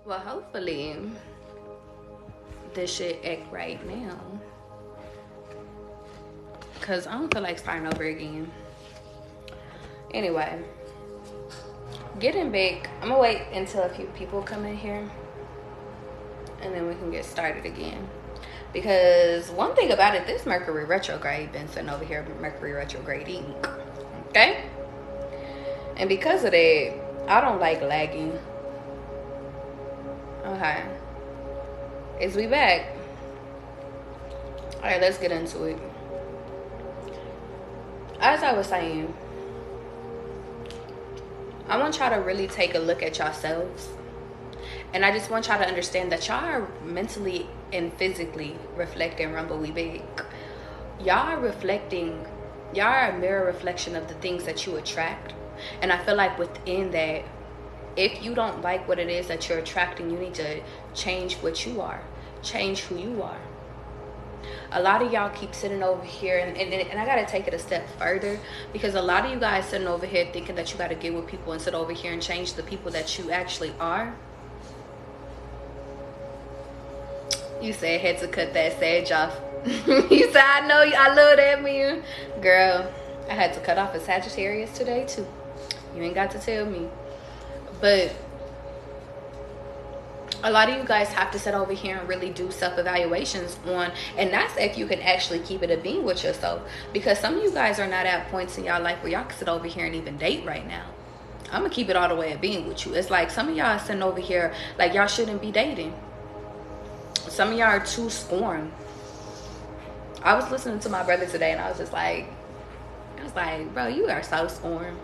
Well, hopefully this shit act right now, because I don't feel like starting over again. Anyway, getting back, I'm gonna wait until a few people come in here and then we can get started again. Because one thing about it, this Mercury retrograde been sitting over here, Mercury retrograding, okay? And because of that, I don't like lagging. Okay, is we back? All right, let's get into it. As I was saying, I want y'all to really take a look at yourselves. And I just want y'all to understand that y'all are mentally and physically reflecting Rumble We Big. Y'all are reflecting, y'all are a mirror reflection of the things that you attract. And I feel like within that, if you don't like what it is that you're attracting, you need to change what you are. Change who you are. A lot of y'all keep sitting over here, and I gotta take it a step further, because a lot of you guys sitting over here thinking that you gotta get with people and sit over here and change the people that you actually are. You said had to cut that sage off. You said, I know, I love that man. Girl, I had to cut off a Sagittarius today too. You ain't got to tell me. But a lot of you guys have to sit over here and really do self-evaluations on, and that's if you can actually keep it a being with yourself. Because some of you guys are not at points in y'all life where y'all can sit over here and even date right now. I'm gonna keep it all the way at being with you. It's like some of y'all are sitting over here like y'all shouldn't be dating. Some of y'all are too scorned. I was listening to my brother today and I was like, bro, you are so scorned.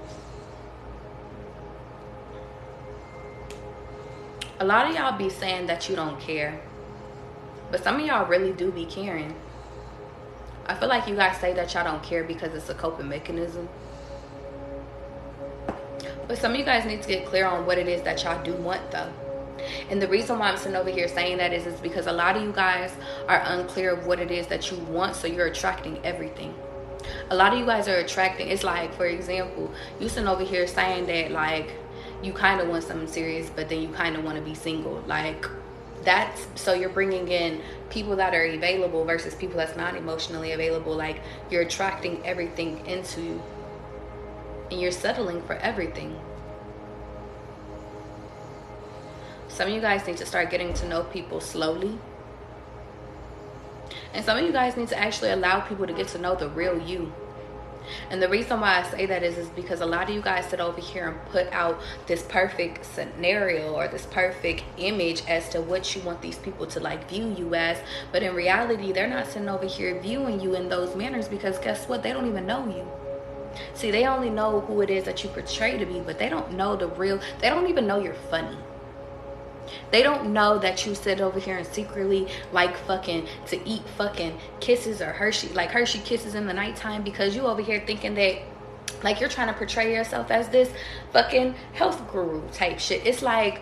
A lot of y'all be saying that you don't care, but some of y'all really do be caring. I feel like you guys say that y'all don't care because it's a coping mechanism. But some of you guys need to get clear on what it is that y'all do want though. And the reason why I'm sitting over here saying that is because a lot of you guys are unclear of what it is that you want, so you're attracting everything. A lot of you guys are attracting, it's like, for example, you sitting over here saying that like you kind of want something serious, but then you kind of want to be single. Like that's, so you're bringing in people that are available versus people that's not emotionally available. Like you're attracting everything into you and you're settling for everything. Some of you guys need to start getting to know people slowly. And some of you guys need to actually allow people to get to know the real you. And the reason why I say that is because a lot of you guys sit over here and put out this perfect scenario or this perfect image as to what you want these people to like view you as. But in reality, they're not sitting over here viewing you in those manners, because guess what? They don't even know you. See, they only know who it is that you portray to be, but they don't know the real, they don't even know you're funny. They don't know that you sit over here and secretly like fucking to eat fucking kisses or Hershey kisses in the nighttime, because you over here thinking that like you're trying to portray yourself as this fucking health guru type shit. It's like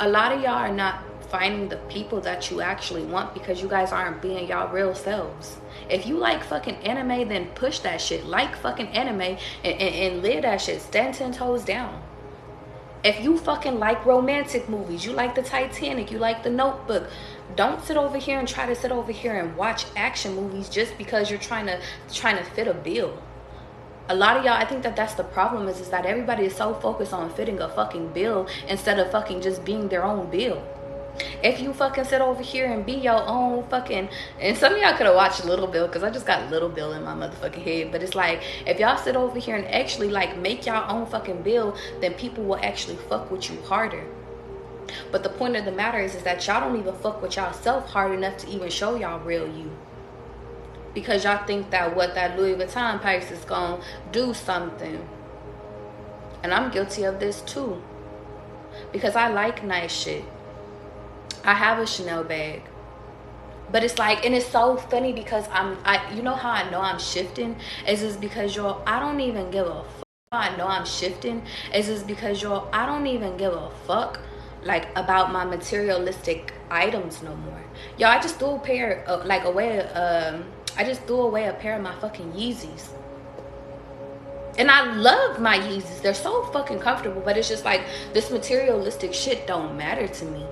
a lot of y'all are not finding the people that you actually want because you guys aren't being y'all real selves. If you like fucking anime, then push that shit. Like fucking anime and live that shit. Stand 10 toes down. If you fucking like romantic movies, you like the Titanic, you like the Notebook, don't sit over here and try to sit over here and watch action movies just because you're trying to fit a bill. A lot of y'all, I think that's the problem is that everybody is so focused on fitting a fucking bill instead of fucking just being their own bill. If you fucking sit over here and be your own fucking, and some of y'all could have watched Little Bill, because I just got Little Bill in my motherfucking head, but it's like, if y'all sit over here and actually like make y'all own fucking bill, then people will actually fuck with you harder. But the point of the matter is that y'all don't even fuck with y'all self hard enough to even show y'all real you, because y'all think that what that Louis Vuitton purse is gonna do something. And I'm guilty of this too, because I like nice shit. I have a Chanel bag, but it's like, and it's so funny because you know how I know I'm shifting is just because y'all, I don't even give a fuck. How I know I'm shifting is just because y'all, I don't even give a fuck like about my materialistic items no more. Y'all, I just threw a pair of I just threw away a pair of my fucking Yeezys. And I love my Yeezys. They're so fucking comfortable. But it's just like, this materialistic shit don't matter to me.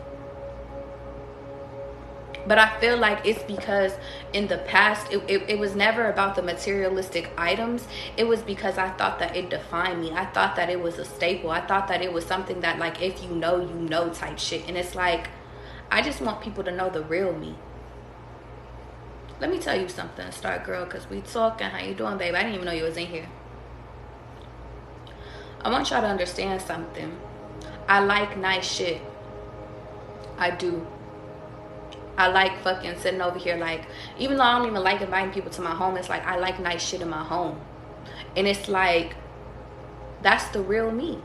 But I feel like it's because in the past, it was never about the materialistic items. It was because I thought that it defined me. I thought that it was a staple. I thought that it was something that, like, if you know type shit. And it's like, I just want people to know the real me. Let me tell you something, Star Girl, because we talking. How you doing, babe? I didn't even know you was in here. I want y'all to understand something. I like nice shit. I do. I like fucking sitting over here, like, even though I don't even like inviting people to my home, it's like, I like nice shit in my home. And it's like, that's the real me.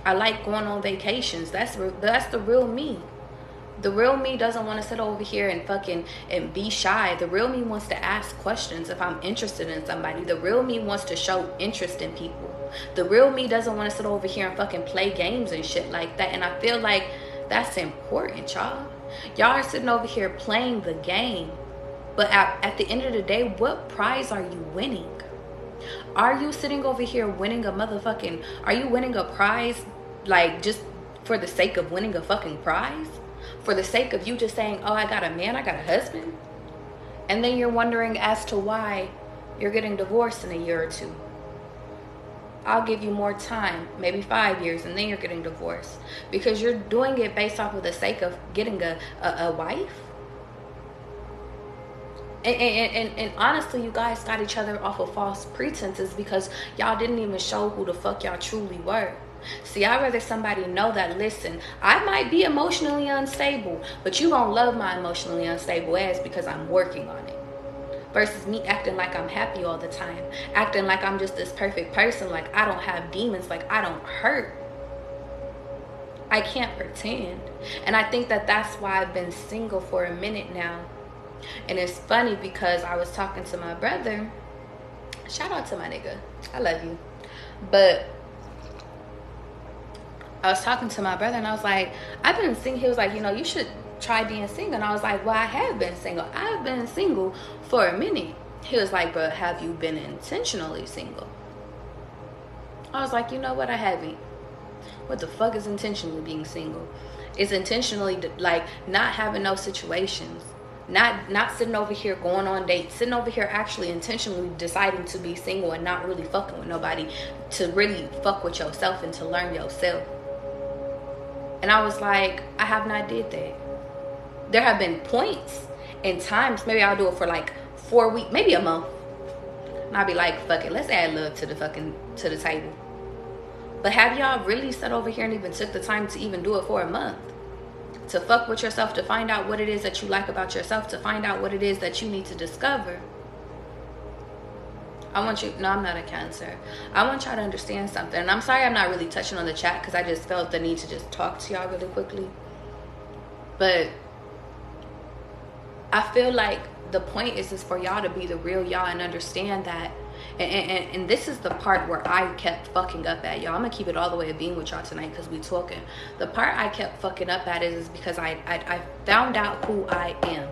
I like going on vacations. That's the real me. The real me doesn't want to sit over here and fucking and be shy. The real me wants to ask questions if I'm interested in somebody. The real me wants to show interest in people. The real me doesn't want to sit over here and fucking play games and shit like that. And I feel like that's important, y'all. Y'all are sitting over here playing the game. But at the end of the day, what prize are you winning? Are you sitting over here winning a motherfucking... Are you winning a prize, like, just for the sake of winning a fucking prize? For the sake of you just saying, oh, I got a man, I got a husband? And then you're wondering as to why you're getting divorced in a year or two. I'll give you more time, maybe 5 years, and then you're getting divorced. Because you're doing it based off of the sake of getting a wife. And honestly, you guys got each other off of false pretenses because y'all didn't even show who the fuck y'all truly were. See, I'd rather somebody know that, listen, I might be emotionally unstable, but you gonna love my emotionally unstable ass because I'm working on it. Versus me acting like I'm happy all the time. Acting like I'm just this perfect person, like I don't have demons, like I don't hurt. I can't pretend. And I think that that's why I've been single for a minute now. And it's funny because I was talking to my brother. Shout out to my nigga. I love you. But I was talking to my brother and I was like, I've been single. He was like, you know, you should try being single. And I was like, well, I have been single. I've been single for a minute. He was like, but have you been intentionally single? I was like, you know what? I haven't. What the fuck is intentionally being single? It's intentionally like not having no situations. Not sitting over here going on dates. Sitting over here actually intentionally deciding to be single and not really fucking with nobody. To really fuck with yourself and to learn yourself. And I was like, I have not did that. There have been points and times, maybe I'll do it for like 4 weeks, maybe a month. And I'll be like, fuck it, let's add love to the table. But have y'all really sat over here and even took the time to even do it for a month? To fuck with yourself, to find out what it is that you like about yourself, to find out what it is that you need to discover. I want you, no, I'm not a Cancer. I want y'all to understand something. And I'm sorry I'm not really touching on the chat because I just felt the need to just talk to y'all really quickly. But I feel like the point is for y'all to be the real y'all and understand that. And this is the part where I kept fucking up at, y'all. I'm gonna keep it all the way of being with y'all tonight because we talking. The part I kept fucking up at is because I found out who I am.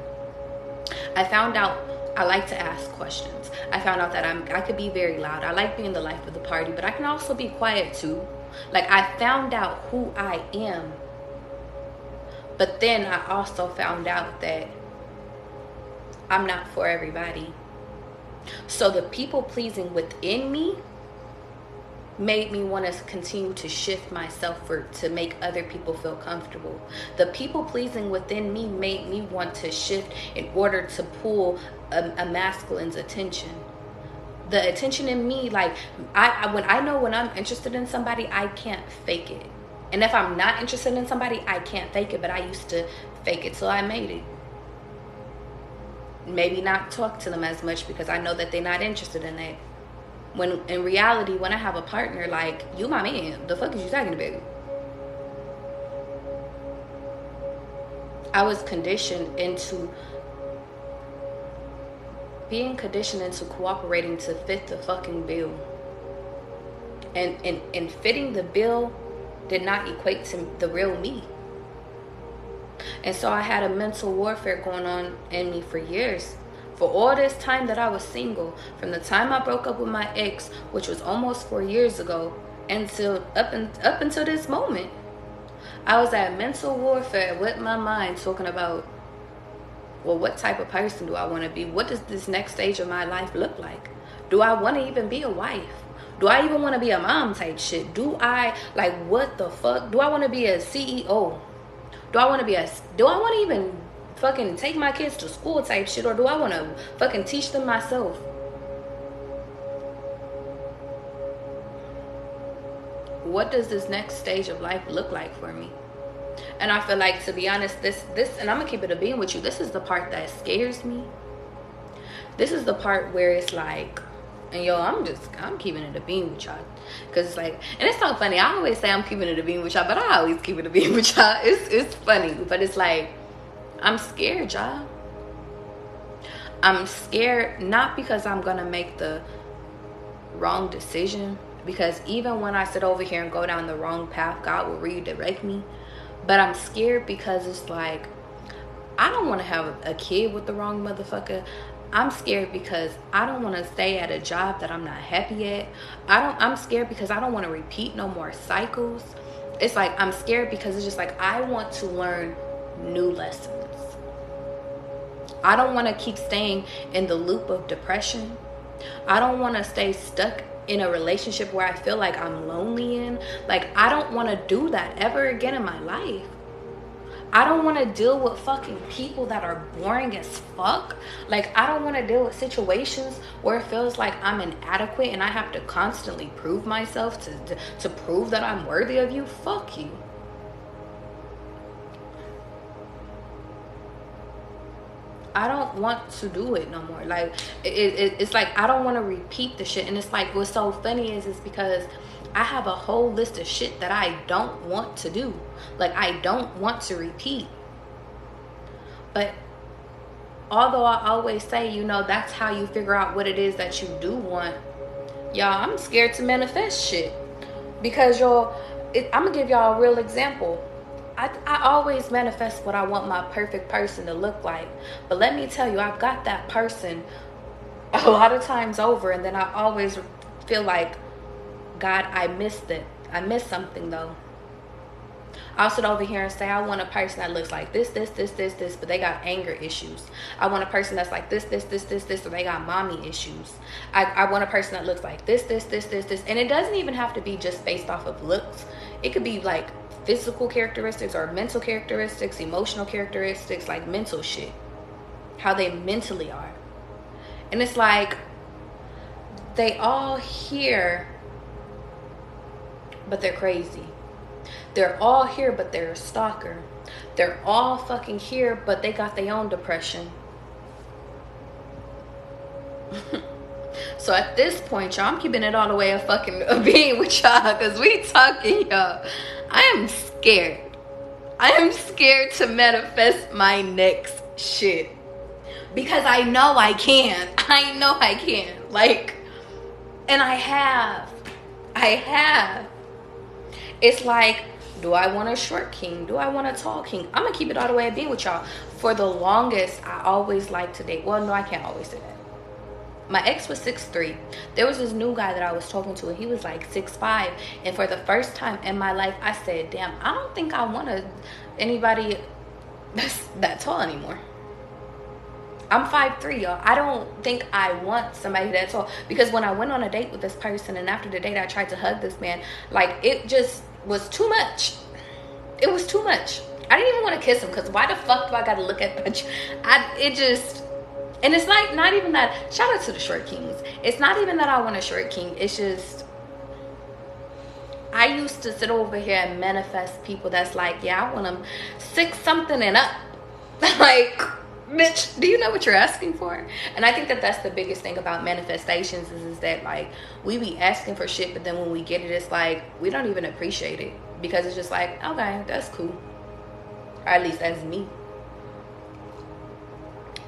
I found out I like to ask questions. I found out that I could be very loud. I like being the life of the party, but I can also be quiet too. Like, I found out who I am. But then I also found out that I'm not for everybody. So the people pleasing within me made me want to continue to shift myself to make other people feel comfortable. The people pleasing within me made me want to shift in order to pull a masculine's attention. The attention in me, like, when I know when I'm interested in somebody, I can't fake it. And if I'm not interested in somebody, I can't fake it. But I used to fake it till I made it. Maybe not talk to them as much because I know that they're not interested in that. When in reality, when I have a partner, like, you my man, the fuck is you talking about? I was conditioned into being conditioned into cooperating to fit the fucking bill. And fitting the bill did not equate to the real me. And so I had a mental warfare going on in me for years. For all this time that I was single, from the time I broke up with my ex, which was almost 4 years ago, until up until this moment, I was at mental warfare with my mind, talking about, well, what type of person do I want to be? What does this next stage of my life look like? Do I want to even be a wife? Do I even want to be a mom type shit? Do I, like, what the fuck? Do I want to be a CEO? Do I want to even fucking take my kids to school type shit? Or do I want to fucking teach them myself? What does this next stage of life look like for me? And I feel like, to be honest, this, and I'm gonna keep it a being with you, this is the part that scares me. This is the part where it's like, and yo, I'm keeping it a being with y'all, because it's like, and it's so funny, I always say I'm keeping it a being with y'all, but I always keep it a being with y'all. It's funny, but it's like, I'm scared, y'all. I'm scared, not because I'm gonna make the wrong decision, because even when I sit over here and go down the wrong path, God will redirect me. But I'm scared because it's like, I don't want to have a kid with the wrong motherfucker. I'm scared because I don't want to stay at a job that I'm not happy at. I'm scared because I don't want to repeat no more cycles. It's like, I'm scared because it's just like, I want to learn new lessons. I don't want to keep staying in the loop of depression. I don't want to stay stuck in a relationship where I feel like I'm lonely in. Like, I don't want to do that ever again in my life. I don't want to deal with fucking people that are boring as fuck. Like, I don't want to deal with situations where it feels like I'm inadequate and I have to constantly prove myself to prove that I'm worthy of you. Fuck you. I don't want to do it no more. Like, it's like, I don't want to repeat the shit. And it's like, what's so funny is because I have a whole list of shit that I don't want to do. Like, I don't want to repeat. But although I always say, you know, that's how you figure out what it is that you do want, y'all, I'm scared to manifest shit. Because I'm gonna give y'all a real example. I always manifest what I want my perfect person to look like. But let me tell you, I've got that person a lot of times over, and then I always feel like, God, I missed it. I missed something though. I'll sit over here and say, I want a person that looks like this, but they got anger issues. I want a person that's like this, but they got mommy issues. I want a person that looks like this. And it doesn't even have to be just based off of looks. It could be like physical characteristics or mental characteristics, emotional characteristics, like mental shit. How they mentally are. And it's like, they all here, but they're crazy. They're all here, but they're a stalker. They're all fucking here, but they got their own depression. So at this point, y'all, I'm keeping it all the way a being with y'all, because we talking, y'all. I am scared. I am scared to manifest my next shit. Because I know I can. I know I can. Like, and I have. It's like, do I want a short king? Do I want a tall king? I'm going to keep it all the way a being with y'all. For the longest, I always liked to date. Well, no, I can't always say that. My ex was 6'3". There was this new guy that I was talking to, and he was like 6'5". And for the first time in my life, I said, damn, I don't think I want anybody that's that tall anymore. I'm 5'3", y'all. I don't think I want somebody that tall. Because when I went on a date with this person, and after the date I tried to hug this man, like, it just was too much. It was too much. I didn't even want to kiss him, because why the fuck do I gotta look at that? And it's like, not even that. Shout out to the short kings. It's not even that I want a short king. It's just, I used to sit over here and manifest people that's like, yeah, I want them 6 something and up. Like, bitch, do you know what you're asking for? And I think that that's the biggest thing about manifestations is that, like, we be asking for shit, but then when we get it, it's like, we don't even appreciate it. Because it's just like, okay, that's cool. Or at least that's me.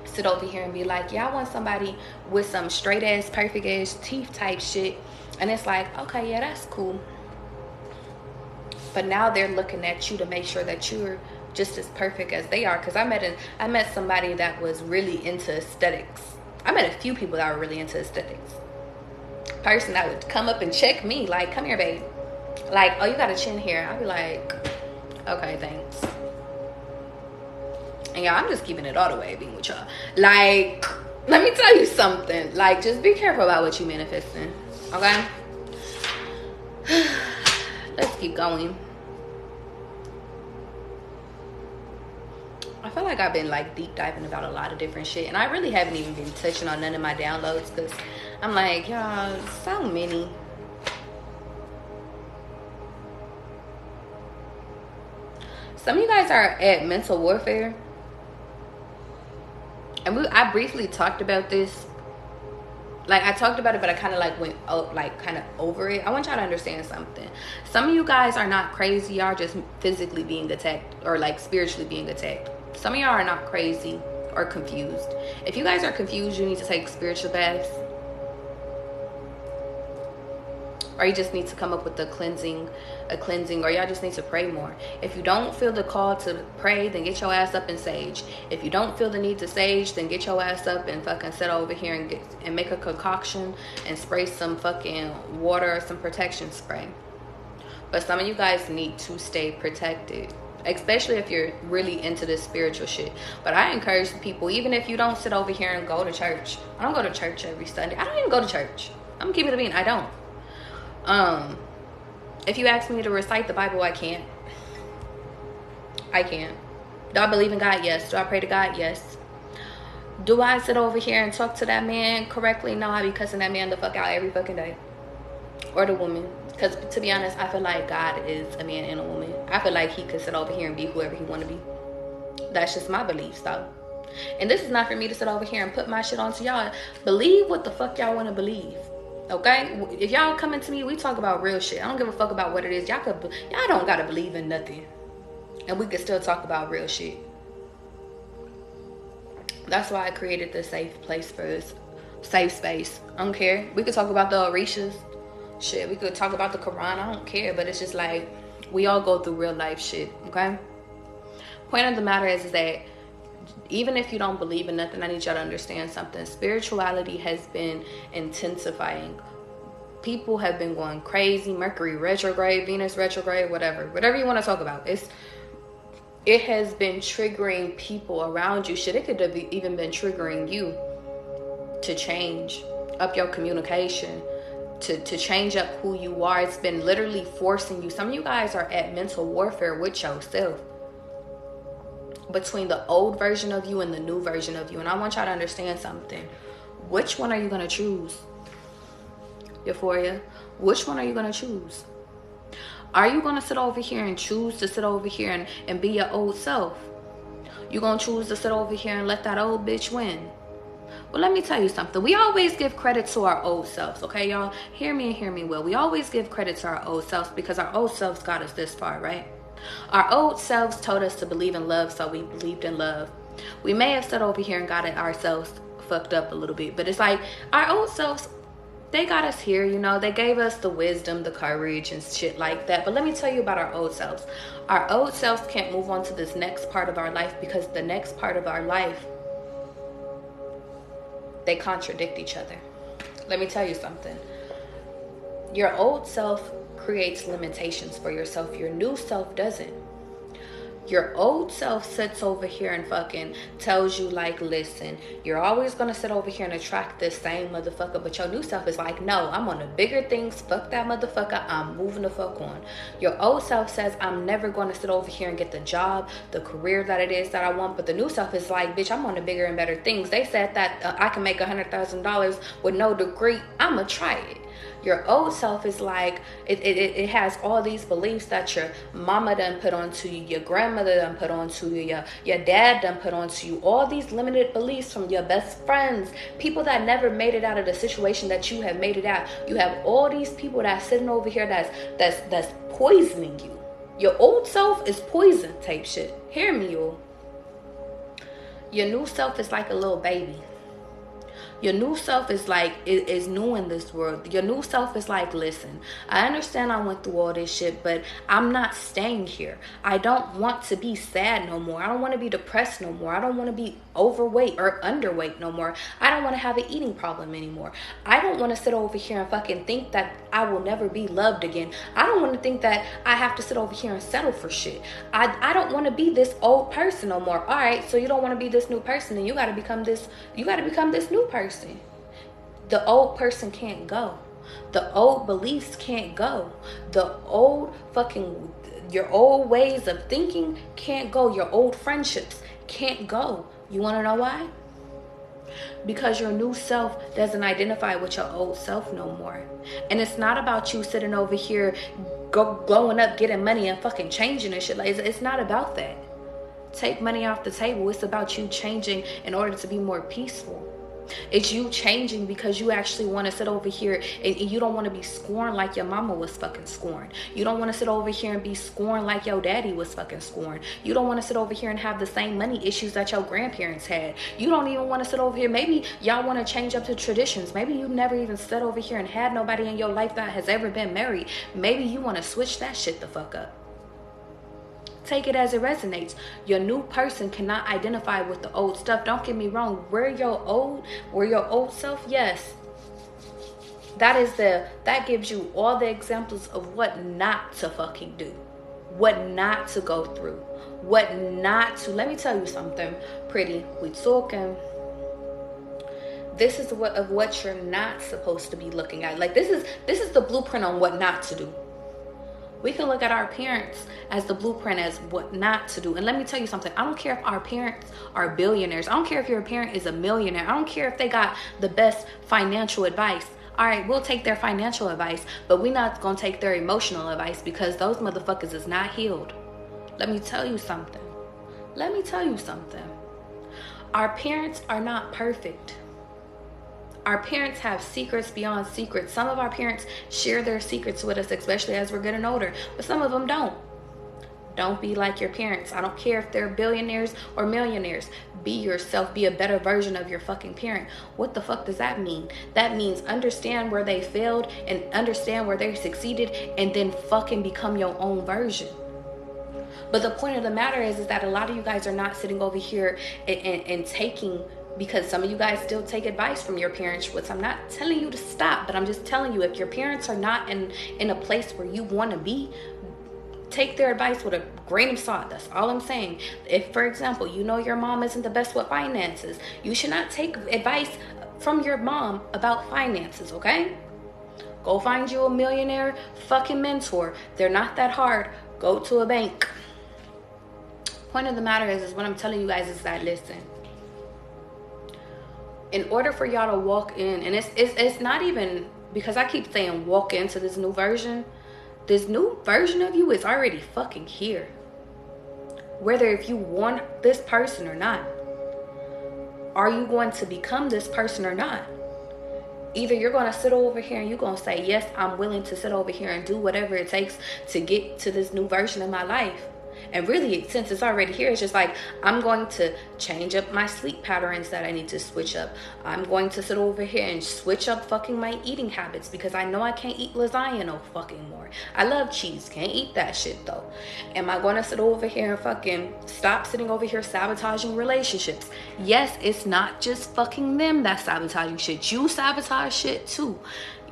Sit over here and be like, yeah, I want somebody with some straight ass, perfect ass teeth type shit. And it's like, okay, yeah, that's cool. But now they're looking at you to make sure that you're just as perfect as they are. Because I met somebody that was really into aesthetics. I met a few people that were really into aesthetics. Person that would come up and check me, like, come here, babe. Like, oh, you got a chin here. I'd be like, okay, thanks. And y'all, I'm just keeping it all the way being with y'all. Like, let me tell you something. Like, just be careful about what you manifesting. Okay? Let's keep going. I feel like I've been like deep diving about a lot of different shit, and I really haven't even been touching on none of my downloads because I'm like, y'all, so many. Some of you guys are at mental warfare, and I briefly talked about this. Like, I talked about it, but I kind of like went kind of over it. I want y'all to understand something. Some of you guys are not crazy. Y'all are just physically being attacked, or like spiritually being attacked. Some of y'all are not crazy or confused. If you guys are confused, you need to take spiritual baths. Or you just need to come up with a cleansing, or y'all just need to pray more. If you don't feel the call to pray, then get your ass up and sage. If you don't feel the need to sage, then get your ass up and fucking sit over here and make a concoction and spray some fucking water or some protection spray. But some of you guys need to stay protected, especially if you're really into this spiritual shit. But I encourage people, even if you don't sit over here and go to church. I don't go to church every Sunday. I don't even go to church. I'm gonna keep it a bean. I don't. If you ask me to recite the Bible, I can't. Do I believe in God? Yes. Do I pray to God? Yes. Do I sit over here and talk to that man correctly? No, I be cussing that man the fuck out every fucking day. Or the woman. Because to be honest, I feel like God is a man and a woman. I feel like he could sit over here and be whoever he want to be. That's just my beliefs, though. And this is not for me to sit over here and put my shit onto y'all. Believe what the fuck y'all want to believe. Okay? If y'all coming to me, we talk about real shit. I don't give a fuck about what it is. Y'all don't gotta believe in nothing. And we can still talk about real shit. That's why I created this safe place for this safe space. I don't care. We could talk about the Orishas. Shit, we could talk about the Quran. I don't care. But it's just like, we all go through real life shit. Okay? Point of the matter is that even if you don't believe in nothing, I need y'all to understand something. Spirituality has been intensifying. People have been going crazy. Mercury retrograde, Venus retrograde, whatever you want to talk about. It has been triggering people around you. Shit, it could have even been triggering you to change up your communication, to change up who you are. It's been literally forcing you. Some of you guys are at mental warfare with yourself, between the old version of you and the new version of you. And I want y'all to understand something. Which one are you going to choose? Euphoria. Which one are you going to choose? Are you going to sit over here and choose to sit over here and be your old self? You going to choose to sit over here and let that old bitch win? Well, let me tell you something. We always give credit to our old selves, okay, y'all? Hear me and hear me well. We always give credit to our old selves because our old selves got us this far, right? Our old selves told us to believe in love, so we believed in love. We may have sat over here and got it ourselves fucked up a little bit, but it's like our old selves, they got us here, you know. They gave us the wisdom, the courage, and shit like that. But let me tell you about our old selves. Our old selves can't move on to this next part of our life because the next part of our life, they contradict each other. Let me tell you something. Your old self creates limitations for yourself. Your new self doesn't. Your old self sits over here and fucking tells you, like, listen, you're always gonna sit over here and attract this same motherfucker. But your new self is like, no, I'm on the bigger things. Fuck that motherfucker. I'm moving the fuck on. Your old self says, I'm never gonna sit over here and get the job, the career that it is that I want. But the new self is like, bitch, I'm on the bigger and better things. They said that I can make $100,000 with no degree. I'ma try it. Your old self is like, it has all these beliefs that your mama done put onto you, your grandmother done put onto you, your dad done put onto you. All these limited beliefs from your best friends, people that never made it out of the situation that you have made it out. You have all these people that's sitting over here that's poisoning you. Your old self is poison type shit. Hear me, y'all. Your new self is like a little baby. Your new self is like, is new in this world. Your new self is like, listen, I understand I went through all this shit, but I'm not staying here. I don't want to be sad no more. I don't want to be depressed no more. I don't want to be overweight or underweight no more. I don't want to have an eating problem anymore. I don't want to sit over here and fucking think that I will never be loved again. I don't want to think that I have to sit over here and settle for shit. I don't want to be this old person no more. All right, so you don't want to be this new person, and you got to become this new person. The old person can't go. The old beliefs can't go. The old fucking, your old ways of thinking can't go. Your old friendships can't go. You want to know why? Because your new self doesn't identify with your old self no more. And it's not about you sitting over here glowing up, getting money and fucking changing and shit. Like, it's not about that. Take money off the table. It's about you changing in order to be more peaceful. It's you changing because you actually want to sit over here and you don't want to be scorned like your mama was fucking scorned. You don't want to sit over here and be scorned like your daddy was fucking scorned. You don't want to sit over here and have the same money issues that your grandparents had. You don't even want to sit over here. Maybe y'all want to change up the traditions. Maybe you never even sat over here and had nobody in your life that has ever been married. Maybe you want to switch that shit the fuck up. Take it as it resonates. Your new person cannot identify with the old stuff. Don't get me wrong. Where your old self, yes. That gives you all the examples of what not to fucking do. What not to go through. What not to. Let me tell you something, pretty. We talking. This is what you're not supposed to be looking at. Like, this is the blueprint on what not to do. We can look at our parents as the blueprint as what not to do. And let me tell you something. I don't care if our parents are billionaires. I don't care if your parent is a millionaire. I don't care if they got the best financial advice. All right, we'll take their financial advice, but we're not going to take their emotional advice because those motherfuckers is not healed. Let me tell you something. Our parents are not perfect. Our parents have secrets beyond secrets. Some of our parents share their secrets with us, especially as we're getting older, but some of them don't. Don't be like your parents. I don't care if they're billionaires or millionaires. Be yourself. Be a better version of your fucking parent. What the fuck does that mean? That means understand where they failed and understand where they succeeded and then fucking become your own version. But the point of the matter is that a lot of you guys are not sitting over here and taking, because some of you guys still take advice from your parents, which I'm not telling you to stop, but I'm just telling you, if your parents are not in a place where you want to be, take their advice with a grain of salt. That's all I'm saying. If, for example, you know your mom isn't the best with finances, you should not take advice from your mom about finances, okay? Go find you a millionaire fucking mentor. They're not that hard. Go to a bank. Point of the matter is what I'm telling you guys is that, listen, in order for y'all to walk in, and it's not even because I keep saying walk into this new version of you is already fucking here. Whether if you want this person or not, are you going to become this person or not? Either you're going to sit over here and you're going to say, yes, I'm willing to sit over here and do whatever it takes to get to this new version of my life. And really, since it's already here, it's just like, I'm going to change up my sleep patterns that I need to switch up. I'm going to sit over here and switch up fucking my eating habits because I know I can't eat lasagna no fucking more. I love cheese. Can't eat that shit though. Am I going to sit over here and fucking stop sitting over here sabotaging relationships? Yes, it's not just fucking them that's sabotaging shit. You sabotage shit too.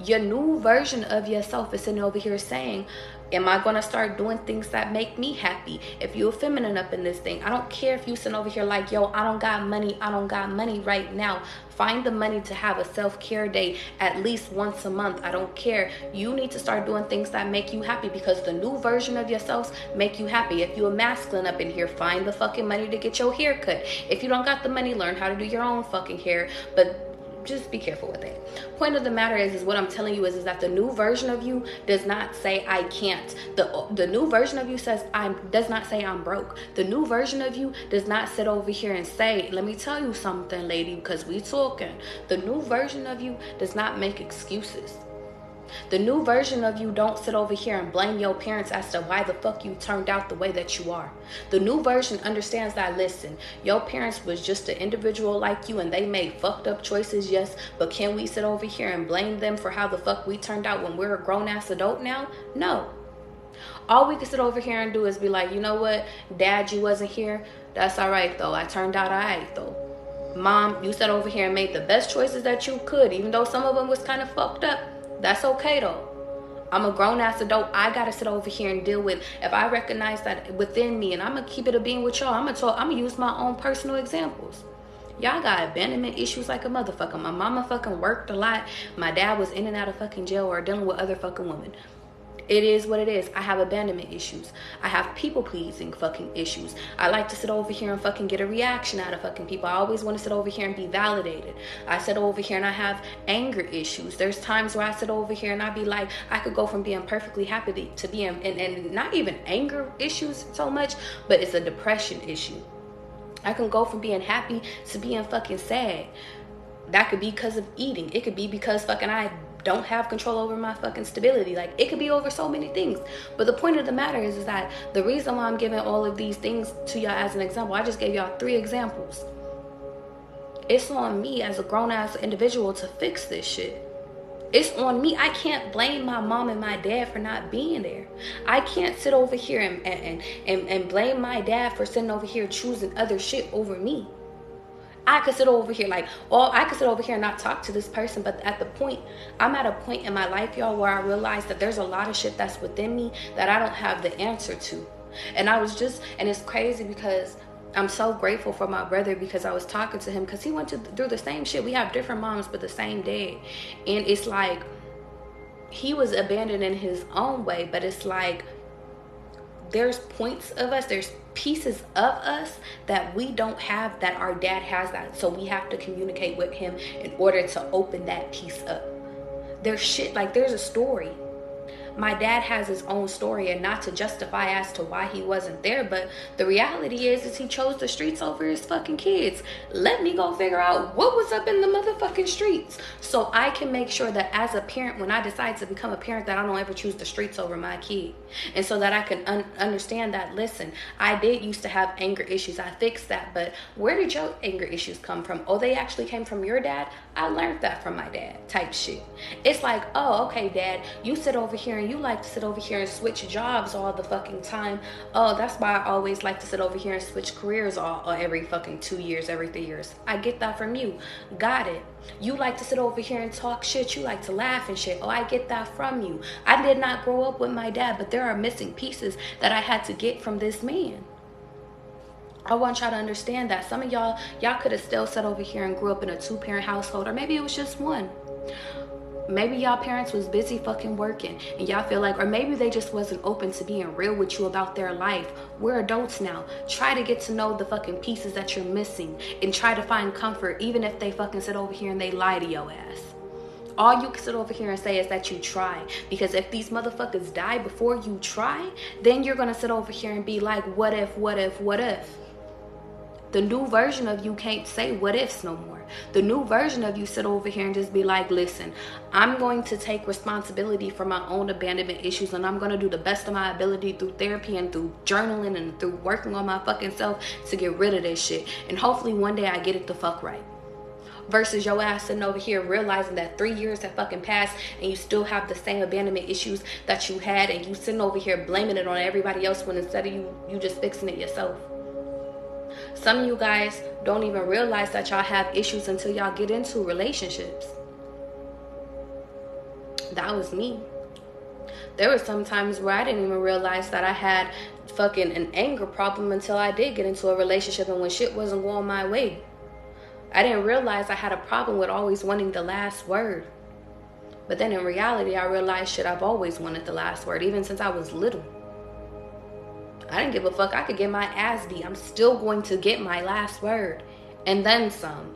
Your new version of yourself is sitting over here saying, am I going to start doing things that make me happy? If you're feminine up in this thing, I don't care if you sitting over here like, yo, I don't got money right now. Find the money to have a self-care day at least once a month. I don't care. You need to start doing things that make you happy because the new version of yourselves make you happy. If you're a masculine up in here, find the fucking money to get your hair cut. If you don't got the money, learn how to do your own fucking hair. But just be careful with it. Point of the matter is what I'm telling you is that the new version of you does not say I can't. The new version of you does not say I'm broke. The new version of you does not sit over here and say, let me tell you something, lady, because we talking. The new version of you does not make excuses. The new version of you don't sit over here and blame your parents as to why the fuck you turned out the way that you are. The new version understands that, listen, your parents was just an individual like you and they made fucked up choices, yes, but can we sit over here and blame them for how the fuck we turned out when we're a grown-ass adult now? No. All we can sit over here and do is be like, you know what, Dad, you wasn't here. That's all right, though. I turned out all right, though. Mom, you sat over here and made the best choices that you could, even though some of them was kind of fucked up. That's okay, though. I'm a grown-ass adult. I got to sit over here and deal with, if I recognize that within me, and I'm going to keep it a being with y'all, I'm going to use my own personal examples. Y'all got abandonment issues like a motherfucker. My mama fucking worked a lot. My dad was in and out of fucking jail or dealing with other fucking women. It is what it is. I have abandonment issues. I have people-pleasing fucking issues. I like to sit over here and fucking get a reaction out of fucking people. I always want to sit over here and be validated. I sit over here and I have anger issues. There's times where I sit over here and I be like, I could go from being perfectly happy to being, and not even anger issues so much, but it's a depression issue. I can go from being happy to being fucking sad. That could be because of eating. It could be because fucking I don't have control over my fucking stability. Like, it could be over so many things. But the point of the matter is that the reason why I'm giving all of these things to y'all as an example, I just gave y'all 3 examples. It's on me as a grown-ass individual to fix this shit. It's on me. I can't blame my mom and my dad for not being there. I can't sit over here and blame my dad for sitting over here choosing other shit over me. I could sit over here and not talk to this person, but I'm at a point in my life, y'all, where I realize that there's a lot of shit that's within me that I don't have the answer to. And it's crazy because I'm so grateful for my brother, because I was talking to him because he went through the same shit. We have different moms, but the same dad. And it's like, he was abandoned in his own way, but it's like, there's points of us, there's pieces of us that we don't have that our dad has that. So we have to communicate with him in order to open that piece up. There's shit, like there's a story. My dad has his own story, and not to justify as to why he wasn't there, but the reality is he chose the streets over his fucking kids. Let me go figure out what was up in the motherfucking streets, so I can make sure that as a parent, when I decide to become a parent, that I don't ever choose the streets over my kid. And so that I can understand that, listen, I did used to have anger issues. I fixed that, but where did your anger issues come from? Oh, they actually came from your dad? I learned that from my dad type shit. It's like, oh, okay, Dad, you sit over here and you like to sit over here and switch jobs all the fucking time. Oh, that's why I always like to sit over here and switch careers all every fucking 2 years, every 3 years. I get that from you. Got it. You like to sit over here and talk shit. You like to laugh and shit. Oh, I get that from you. I did not grow up with my dad, but there are missing pieces that I had to get from this man. I want y'all to understand that some of y'all could have still sat over here and grew up in a 2-parent household, or maybe it was just one. Maybe y'all parents was busy fucking working and y'all feel like, or maybe they just wasn't open to being real with you about their life. We're adults now. Try to get to know the fucking pieces that you're missing and try to find comfort, even if they fucking sit over here and they lie to your ass. All you can sit over here and say is that you try. Because if these motherfuckers die before you try, then you're gonna sit over here and be like, what if, what if, what if? The new version of you can't say what ifs no more. The new version of you sit over here and just be like, listen, I'm going to take responsibility for my own abandonment issues, and I'm going to do the best of my ability through therapy and through journaling and through working on my fucking self to get rid of this shit. And hopefully one day I get it the fuck right. Versus your ass sitting over here realizing that 3 years have fucking passed and you still have the same abandonment issues that you had, and you sitting over here blaming it on everybody else when instead of you just fixing it yourself. Some of you guys don't even realize that y'all have issues until y'all get into relationships. That was me. There were some times where I didn't even realize that I had fucking an anger problem until I did get into a relationship, and when shit wasn't going my way. I didn't realize I had a problem with always wanting the last word. But then in reality, I realized shit, I've always wanted the last word, even since I was little. I didn't give a fuck. I could get my ass beat. I'm still going to get my last word. And then some.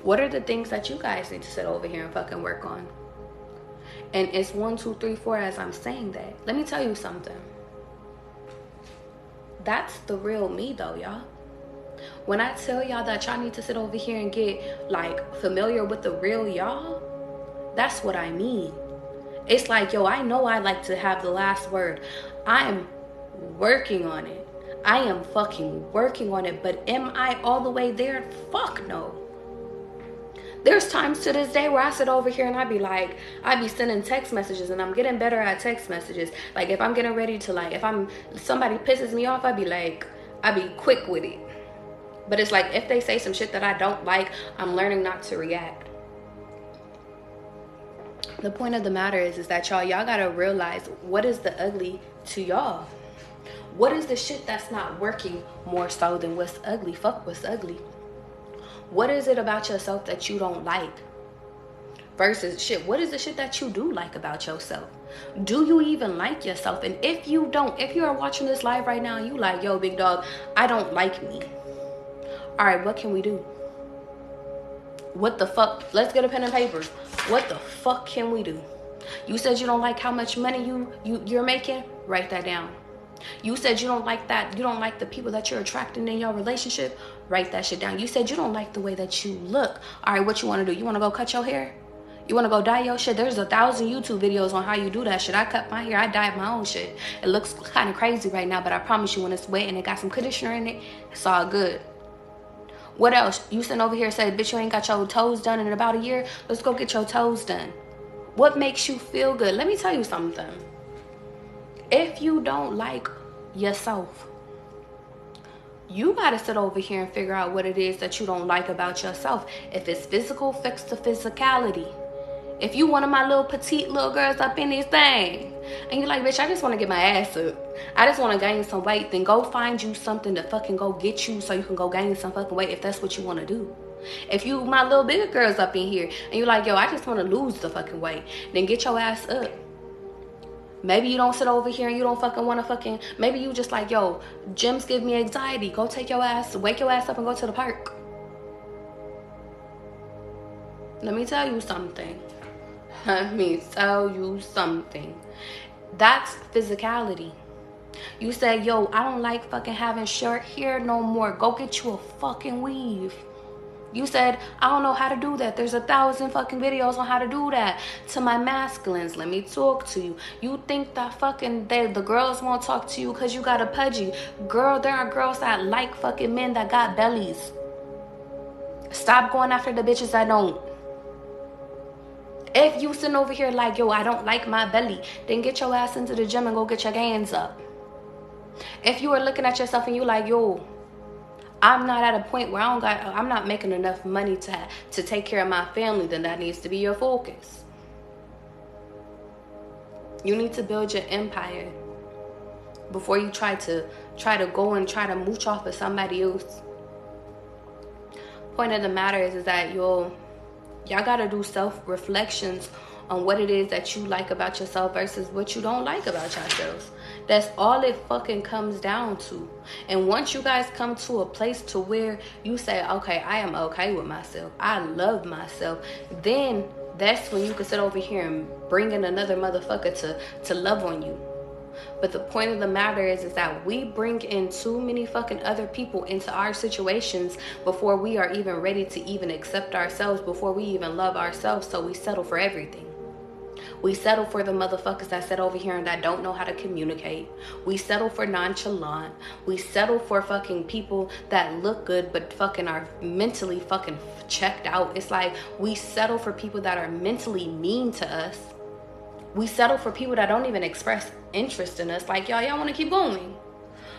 What are the things that you guys need to sit over here and fucking work on? And it's 1, 2, 3, 4 as I'm saying that. Let me tell you something. That's the real me though, y'all. When I tell y'all that y'all need to sit over here and get like familiar with the real y'all, that's what I mean. It's like, yo, I know I like to have the last word. I am working on it. I am fucking working on it. But am I all the way there? Fuck no. There's times to this day where I sit over here and I be sending text messages, and I'm getting better at text messages. Like if I'm getting ready to like, somebody pisses me off, I be quick with it. But it's like if they say some shit that I don't like, I'm learning not to react. The point of the matter is that y'all gotta realize what is the ugly to y'all. What is the shit that's not working more so than what's ugly? Fuck what's ugly. What is it about yourself that you don't like? Versus shit, what is the shit that you do like about yourself? Do you even like yourself? And if you don't, if you are watching this live right now and you like, yo, big dog, I don't like me. All right, what can we do? What the fuck? Let's get a pen and paper. What the fuck can we do? You said you don't like how much money you're making? Write that down. You said you don't like that. You don't like the people that you're attracting in your relationship? Write that shit down. You said you don't like the way that you look. All right, what you want to do? You want to go cut your hair? You want to go dye your shit? There's 1,000 YouTube videos on how you do that shit. I cut my hair. I dyed my own shit. It looks kind of crazy right now, but I promise you when it's wet and it got some conditioner in it, it's all good. What else? You sitting over here and say, bitch, you ain't got your toes done in about a year? Let's go get your toes done. What makes you feel good? Let me tell you something. If you don't like yourself, you gotta sit over here and figure out what it is that you don't like about yourself. If it's physical, fix the physicality. If you one of my little petite little girls up in this thing, and you're like, bitch, I just want to get my ass up, I just want to gain some weight, then go find you something to fucking go get you so you can go gain some fucking weight if that's what you want to do. If you my little bigger girls up in here and you're like, yo, I just want to lose the fucking weight, then get your ass up. Maybe you don't sit over here and you don't fucking want to fucking, maybe you just like, yo, gyms give me anxiety. Go take your ass, wake your ass up and go to the park. Let me tell you something. Let me tell you something. That's physicality. You say, yo, I don't like fucking having short hair no more. Go get you a fucking weave. You said, I don't know how to do that. There's 1,000 fucking videos on how to do that. To my masculines, let me talk to you. You think that fucking the girls won't talk to you because you got a pudgy. Girl, there are girls that like fucking men that got bellies. Stop going after the bitches that don't. If you sitting over here like, yo, I don't like my belly, then get your ass into the gym and go get your gains up. If you are looking at yourself and you like, yo, I'm not at a point where I'm not making enough money to take care of my family, then that needs to be your focus. You need to build your empire before you try to go and try to mooch off of somebody else. Point of the matter is that y'all gotta do self-reflections on what it is that you like about yourself versus what you don't like about yourselves. That's all it fucking comes down to. And once you guys come to a place to where you say, okay, I am okay with myself, I love myself, then that's when you can sit over here and bring in another motherfucker to love on you. But the point of the matter is that we bring in too many fucking other people into our situations before we are even ready to even accept ourselves, before we even love ourselves. So we settle for everything. We settle for the motherfuckers that sit over here and that don't know how to communicate. We settle for nonchalant. We settle for fucking people that look good but fucking are mentally fucking checked out. It's like we settle for people that are mentally mean to us. We settle for people that don't even express interest in us. Like, y'all want to keep going.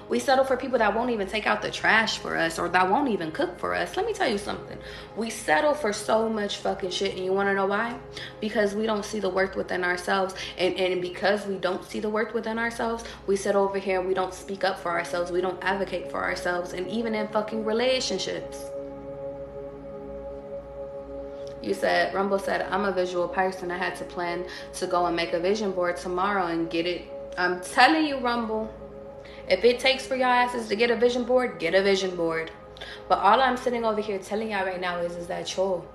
We settle for people that won't even take out the trash for us or that won't even cook for us. Let me tell you something. We settle for so much fucking shit. And you want to know why? Because we don't see the worth within ourselves. And because we don't see the worth within ourselves, we sit over here and we don't speak up for ourselves. We don't advocate for ourselves. And even in fucking relationships. You said, Rumble said, I'm a visual person. I had to plan to go and make a vision board tomorrow and get it. I'm telling you, Rumble, if it takes for y'all asses to get a vision board, get a vision board. But all I'm sitting over here telling y'all right now is that y'all,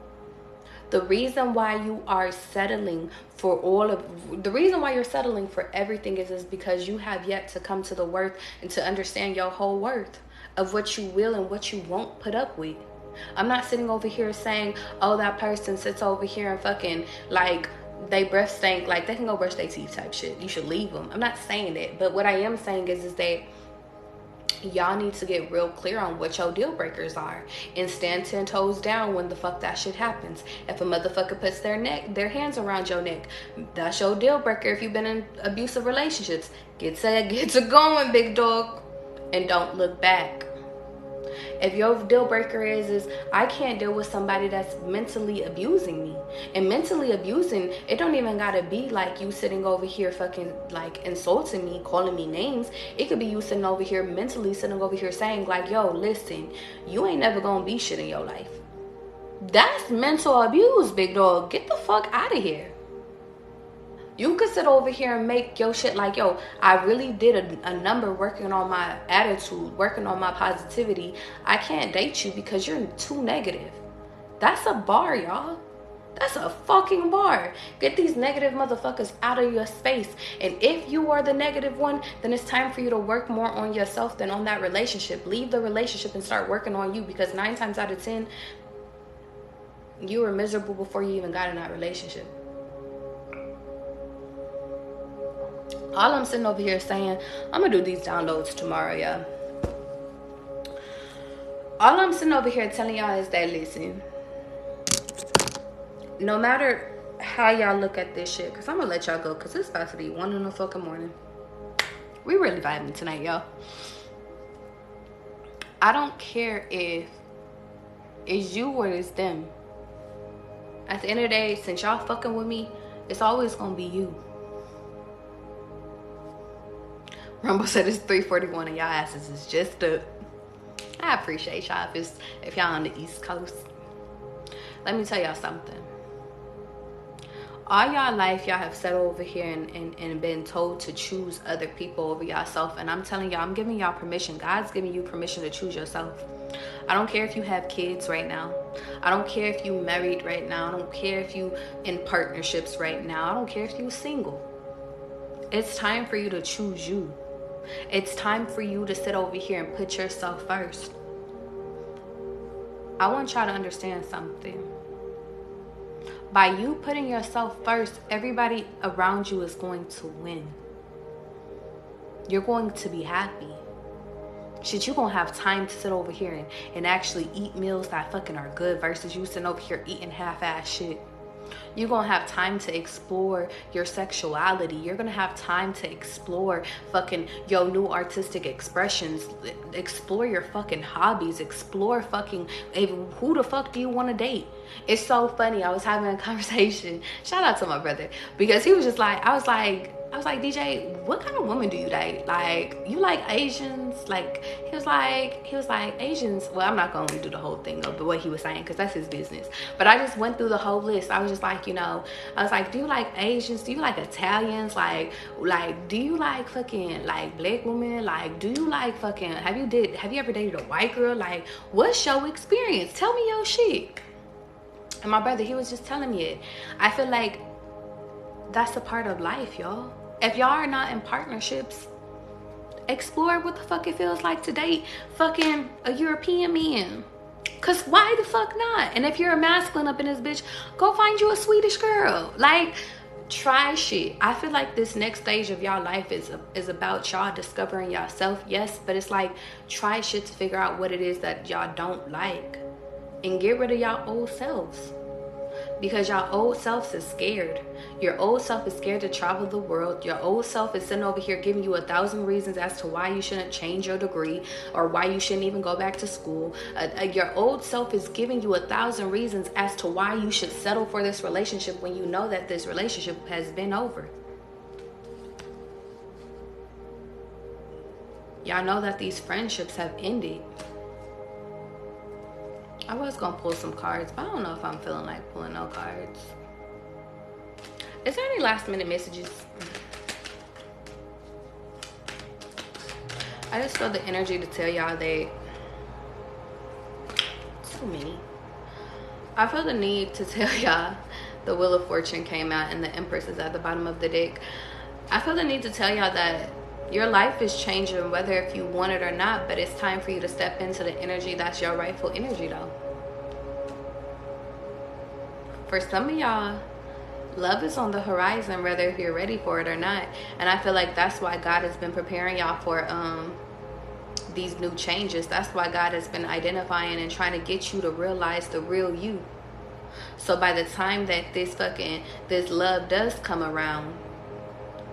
the reason why you are settling for the reason why you're settling for everything is because you have yet to come to the worth and to understand your whole worth of what you will and what you won't put up with. I'm not sitting over here saying, oh, that person sits over here and fucking like they breath stink, like they can go brush their teeth type shit. You should leave them. I'm not saying that, but what I am saying is that y'all need to get real clear on what your deal breakers are and stand 10 toes down when the fuck that shit happens. If a motherfucker puts their hands around your neck, that's your deal breaker. If you've been in abusive relationships, get to going, big dog, and don't look back. If your deal breaker is I can't deal with somebody that's mentally abusing me. And mentally abusing, it don't even gotta be like you sitting over here fucking like insulting me, calling me names. It could be you sitting over here mentally sitting over here saying like, yo, listen, you ain't never gonna be shit in your life. That's mental abuse, big dog. Get the fuck out of here. You could sit over here and make your shit like, yo, I really did a number working on my attitude, working on my positivity. I can't date you because you're too negative. That's a bar, y'all. That's a fucking bar. Get these negative motherfuckers out of your space. And if you are the negative one, then it's time for you to work more on yourself than on that relationship. Leave the relationship and start working on you, because 9 times out of 10, you were miserable before you even got in that relationship. All I'm sitting over here saying, I'm gonna do these downloads tomorrow, y'all. All I'm sitting over here telling y'all is that, listen, no matter how y'all look at this shit, because I'm gonna let y'all go, because it's about to be 1 in the fucking morning. We really vibing tonight, y'all. I don't care if it's you or it's them. At the end of the day, since y'all fucking with me, it's always gonna be you. Rumble said it's 3:41 and y'all asses is just up. I appreciate y'all if y'all on the East Coast. Let me tell y'all something. All y'all life, y'all have sat over here and been told to choose other people over yourself. And I'm telling y'all, I'm giving y'all permission. God's giving you permission to choose yourself. I don't care if you have kids right now. I don't care if you married right now. I don't care if you in partnerships right now. I don't care if you single. It's time for you to choose you. It's time for you to sit over here and put yourself first. I want y'all to understand something. By you putting yourself first, everybody around you is going to win. You're going to be happy. Shit, you're gonna have time to sit over here and actually eat meals that fucking are good versus you sitting over here eating half-ass shit. You're gonna have time to explore your sexuality. You're gonna have time to explore fucking your new artistic expressions. Explore your fucking hobbies. Explore fucking who the fuck do you want to date. It's so funny. I was having a conversation. Shout out to my brother, because he was just like, I was like, DJ, what kind of woman do you date? Like, you like Asians? Like, he was like Asians. Well, I'm not going to do the whole thing of what he was saying, because that's his business. But I just went through the whole list. I was just like, I was like, do you like Asians? Do you like Italians? Like, do you like fucking like black women? Like, do you like fucking, have you ever dated a white girl? Like, what's your experience? Tell me your shit. And my brother, he was just telling me it. I feel like that's a part of life, y'all. If y'all are not in partnerships, explore what the fuck it feels like to date fucking a European man. Cause why the fuck not? And if you're a masculine up in this bitch, go find you a Swedish girl. Like, try shit. I feel like this next stage of y'all life is about y'all discovering yourself, yes, but it's like, try shit to figure out what it is that y'all don't like. And get rid of y'all old selves. Because your old self is scared. Your old self is scared to travel the world. Your old self is sitting over here giving you 1,000 reasons as to why you shouldn't change your degree or why you shouldn't even go back to school. Your old self is giving you 1,000 reasons as to why you should settle for this relationship when you know that this relationship has been over. Y'all know that these friendships have ended. I was gonna pull some cards, but I don't know if I'm feeling like pulling no cards. Is there any last minute messages? I just feel the energy to tell y'all that too many. I feel the need to tell y'all the Wheel of Fortune came out and the Empress is at the bottom of the deck. I feel the need to tell y'all that Your life is changing whether if you want it or not, but it's time for you to step into the energy that's your rightful energy though. For some of y'all, love is on the horizon whether if you're ready for it or not. And I feel like that's why God has been preparing y'all for these new changes. That's why God has been identifying and trying to get you to realize the real you. So by the time that this love does come around,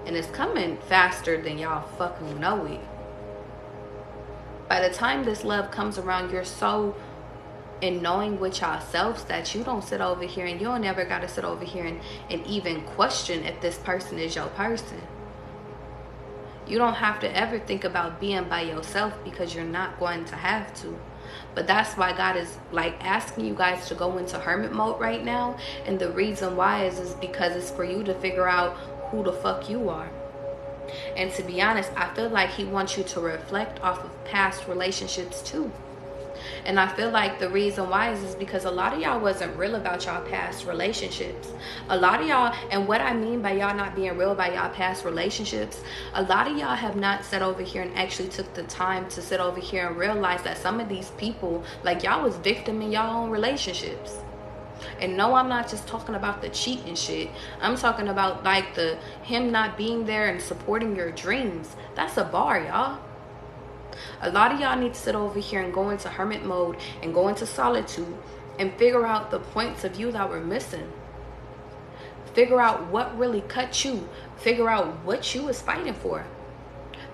and it's coming faster than y'all fucking know it. By the time this love comes around, you're so in knowing with yourselves that you don't sit over here and you don't ever got to sit over here and even question if this person is your person. You don't have to ever think about being by yourself because you're not going to have to. But that's why God is like asking you guys to go into hermit mode right now. And the reason why is because it's for you to figure out who the fuck you are. And to be honest, I feel like he wants you to reflect off of past relationships too. And I feel like the reason why is because a lot of y'all wasn't real about y'all past relationships. A lot of y'all, and what I mean by y'all not being real about y'all past relationships, a lot of y'all have not sat over here and actually took the time to sit over here and realize that some of these people, like y'all was victim in y'all own relationships. And no, I'm not just talking about the cheating shit. I'm talking about like him not being there and supporting your dreams. That's a bar, y'all. A lot of y'all need to sit over here and go into hermit mode and go into solitude and figure out the points of you that were missing. Figure out what really cut you. Figure out what you was fighting for.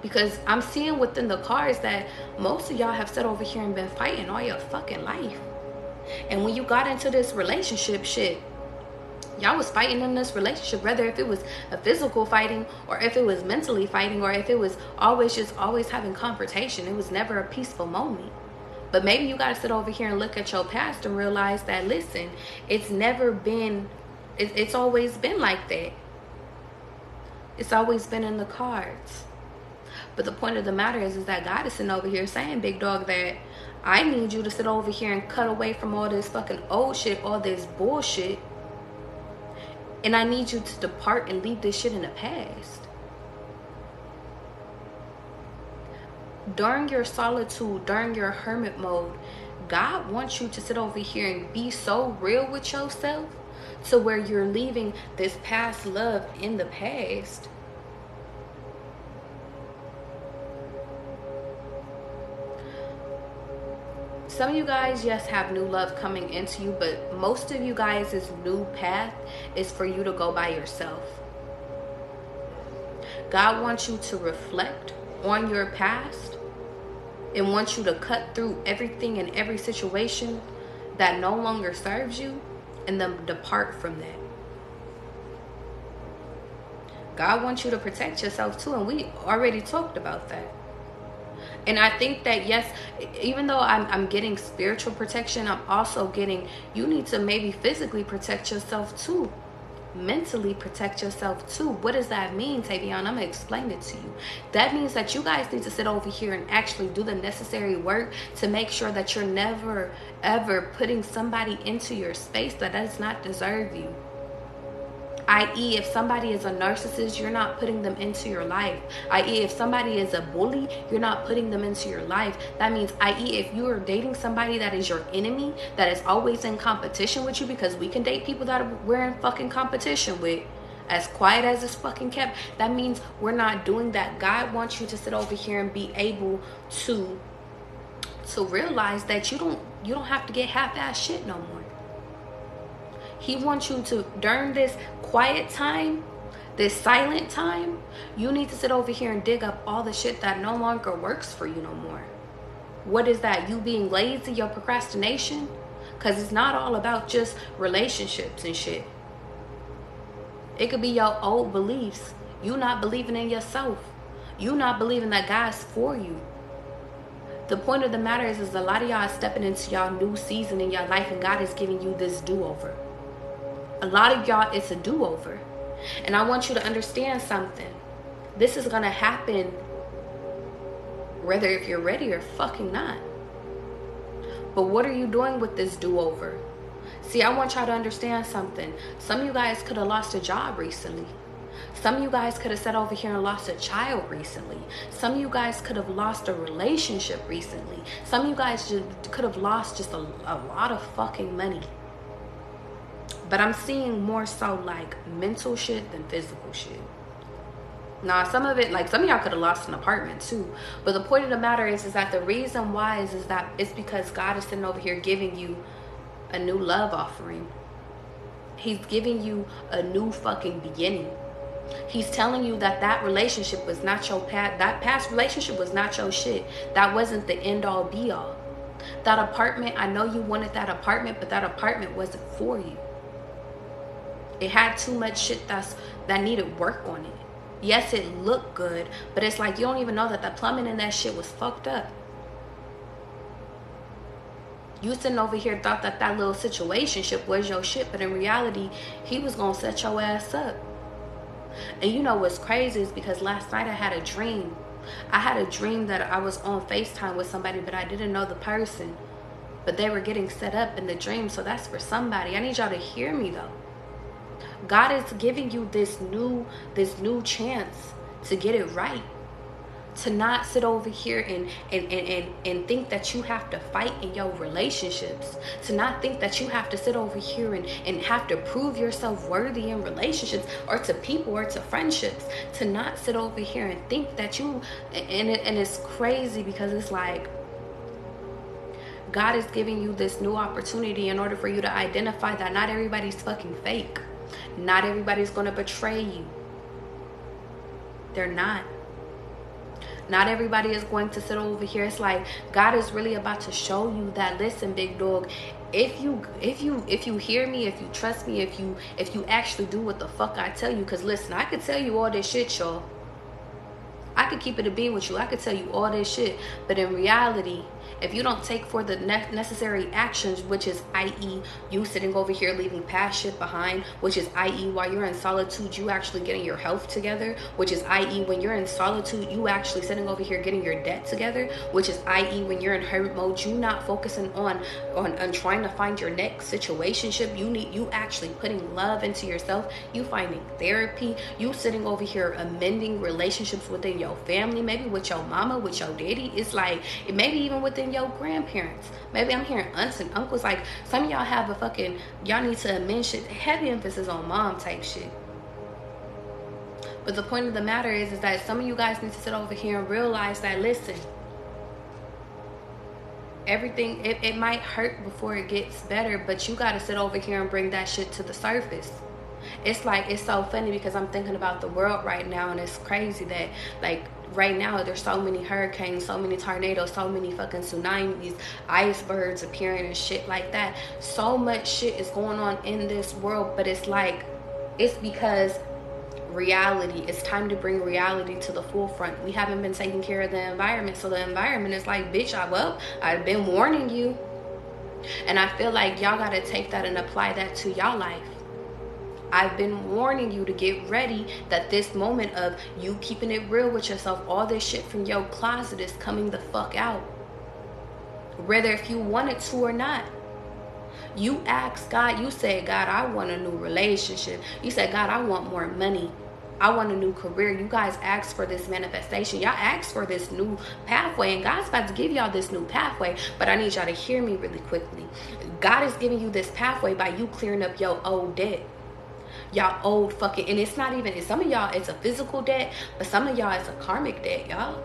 Because I'm seeing within the cards that most of y'all have sat over here and been fighting all your fucking life. And when you got into this relationship shit, y'all was fighting in this relationship, whether if it was a physical fighting or if it was mentally fighting or if it was always having confrontation. It was never a peaceful moment. But maybe you got to sit over here and look at your past and realize that, listen, it's always been like that. It's always been in the cards. But the point of the matter is that God is sitting over here saying, big dog, that I need you to sit over here and cut away from all this fucking old shit, all this bullshit. And I need you to depart and leave this shit in the past. During your solitude, during your hermit mode, God wants you to sit over here and be so real with yourself to where you're leaving this past love in the past. Some of you guys, yes, have new love coming into you, but most of you guys' new path is for you to go by yourself. God wants you to reflect on your past and wants you to cut through everything and every situation that no longer serves you and then depart from that. God wants you to protect yourself too, and we already talked about that. And I think that, yes, even though I'm getting spiritual protection, I'm also getting, you need to maybe physically protect yourself too. Mentally protect yourself too. What does that mean, Tavion? I'm going to explain it to you. That means that you guys need to sit over here and actually do the necessary work to make sure that you're never, ever putting somebody into your space that does not deserve you. I.e., if somebody is a narcissist, you're not putting them into your life. I.e., if somebody is a bully, you're not putting them into your life. That means, i.e., if you are dating somebody that is your enemy, that is always in competition with you, because we can date people that we're in fucking competition with, as quiet as it's fucking kept, that means we're not doing that. God wants you to sit over here and be able to realize that you don't have to get half-ass shit no more. He wants you to, during this quiet time, this silent time, you need to sit over here and dig up all the shit that no longer works for you no more. What is that? You being lazy, your procrastination? Because it's not all about just relationships and shit. It could be your old beliefs. You not believing in yourself. You not believing that God's for you. The point of the matter is a lot of y'all are stepping into y'all new season in your life, and God is giving you this do-over. A lot of y'all, it's a do-over. And I want you to understand something. This is going to happen whether if you're ready or fucking not. But what are you doing with this do-over? See, I want y'all to understand something. Some of you guys could have lost a job recently. Some of you guys could have sat over here and lost a child recently. Some of you guys could have lost a relationship recently. Some of you guys could have lost just a lot of fucking money. But I'm seeing more so like mental shit than physical shit. Now, some of it, like some of y'all could have lost an apartment too. But the point of the matter is that the reason why is that it's because God is sitting over here giving you a new love offering. He's giving you a new fucking beginning. He's telling you that that relationship was not your past. That past relationship was not your shit. That wasn't the end all be all. That apartment, I know you wanted that apartment, but that apartment wasn't for you. It had too much shit that needed work on it. Yes, it looked good, but it's like you don't even know that the plumbing in that shit was fucked up. You sitting over here thought that that little situationship was your shit, but in reality, he was gonna set your ass up. And you know what's crazy is because last night I had a dream. I had a dream that I was on FaceTime with somebody, but I didn't know the person. But they were getting set up in the dream, so that's for somebody. I need y'all to hear me though. God is giving you this new chance to get it right. To not sit over here and think that you have to fight in your relationships. To not think that you have to sit over here and have to prove yourself worthy in relationships or to people or to friendships. To not sit over here and think that you, and it's crazy because it's like, God is giving you this new opportunity in order for you to identify that not everybody's fucking fake. Not everybody's going to betray you. They're not. Not everybody is going to sit over here. It's like God is really about to show you that, listen, big dog, if you hear me, if you trust me, if you actually do what the fuck I tell you, because listen, I could tell you all this shit, y'all. I could keep it a bean with you. I could tell you all this shit, but in reality, if you don't take for the necessary actions, which is i.e. you sitting over here leaving past shit behind, which is i.e. while you're in solitude, you actually getting your health together, which is i.e. when you're in solitude, you actually sitting over here getting your debt together, which is i.e. when you're in hermit mode, you not focusing on trying to find your next situationship. You actually putting love into yourself. You finding therapy. You sitting over here amending relationships within your family, maybe with your mama, with your daddy. It's like, maybe even within your grandparents. Maybe I'm hearing aunts and uncles. Like some of y'all have a fucking, y'all need to amend shit. Heavy emphasis on mom type shit. But the point of the matter is that some of you guys need to sit over here and realize that, listen, everything, it might hurt before it gets better, but you got to sit over here and bring that shit to the surface. It's like, it's so funny because I'm thinking about the world right now, and it's crazy that like right now there's so many hurricanes, so many tornadoes, so many fucking tsunamis, icebergs appearing and shit like that. So much shit is going on in this world, but it's like, it's because reality, it's time to bring reality to the forefront. We haven't been taking care of the environment, so the environment is like, bitch, I've been warning you. And I feel like y'all gotta take that and apply that to y'all life. I've been warning you to get ready that this moment of you keeping it real with yourself, all this shit from your closet is coming the fuck out. Whether if you want it to or not. You asked God, you said, God, I want a new relationship. You said, God, I want more money. I want a new career. You guys asked for this manifestation. Y'all asked for this new pathway, and God's about to give y'all this new pathway. But I need y'all to hear me really quickly. God is giving you this pathway by you clearing up your old debt. Y'all old fucking, and it's not even, some of y'all it's a physical debt, but some of y'all it's a karmic debt, y'all.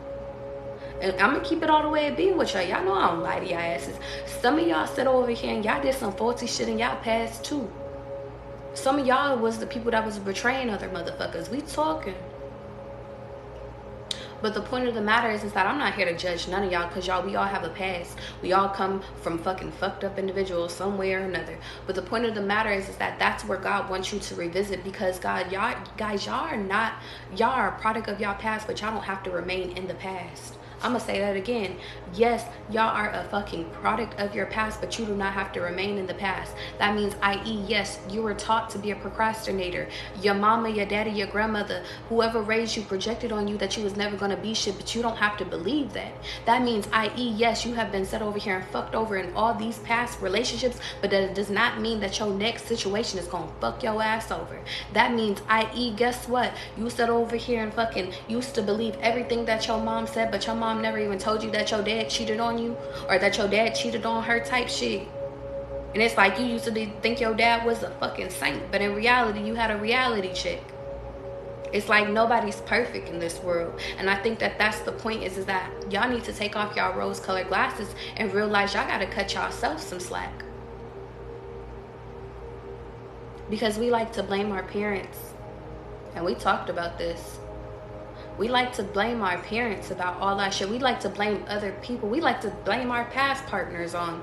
And I'm gonna keep it all the way at being with y'all. Y'all know I don't lie to y'all asses. Some of y'all sit over here and y'all did some faulty shit in y'all past too. Some of y'all was the people that was betraying other motherfuckers. We talking. But the point of the matter is that I'm not here to judge none of y'all, because y'all, we all have a past. We all come from fucking fucked up individuals some way or another. But the point of the matter is that that's where God wants you to revisit, because God, y'all are a product of y'all past, but y'all don't have to remain in the past. I'm gonna say that again. Yes, y'all are a fucking product of your past, but you do not have to remain in the past. That means, i.e., yes, you were taught to be a procrastinator. Your mama, your daddy, your grandmother, whoever raised you projected on you that you was never going going to be shit, but you don't have to believe that. That means, i.e., yes, you have been set over here and fucked over in all these past relationships, but that does not mean that your next situation is going to fuck your ass over. That means, i.e., guess what? You sit over here and fucking used to believe everything that your mom said, but your mom never even told you that your dad cheated on you or that your dad cheated on her type shit. And it's like you used to think your dad was a fucking saint, but in reality, you had a reality check. It's like nobody's perfect in this world. And I think that that's the point is that y'all need to take off y'all rose-colored glasses and realize y'all got to cut y'allself some slack. Because we like to blame our parents. And we talked about this. We like to blame our parents about all that shit. We like to blame other people. We like to blame our past partners on.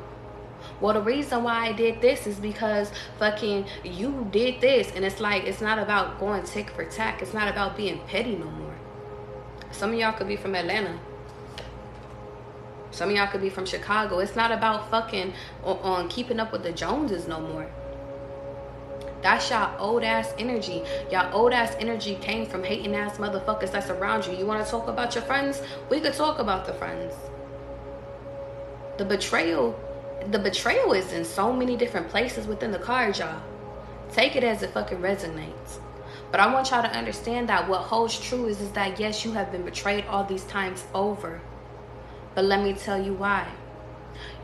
Well, the reason why I did this is because fucking you did this. And it's like, it's not about going tick for tack. It's not about being petty no more. Some of y'all could be from Atlanta. Some of y'all could be from Chicago. It's not about fucking on keeping up with the Joneses no more. That's y'all old ass energy. Y'all old ass energy came from hating ass motherfuckers that's around you. You want to talk about your friends? We could talk about the friends. The betrayal is in so many different places within the card, y'all. Take it as it fucking resonates. But I want y'all to understand that what holds true is that yes, you have been betrayed all these times over. But let me tell you why.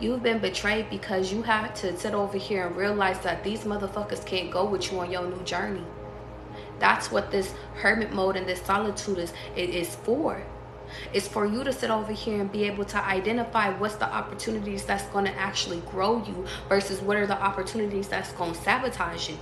You've been betrayed because you have to sit over here and realize that these motherfuckers can't go with you on your new journey. That's what this hermit mode and this solitude is for. It's for you to sit over here and be able to identify what's the opportunities that's going to actually grow you versus what are the opportunities that's going to sabotage you.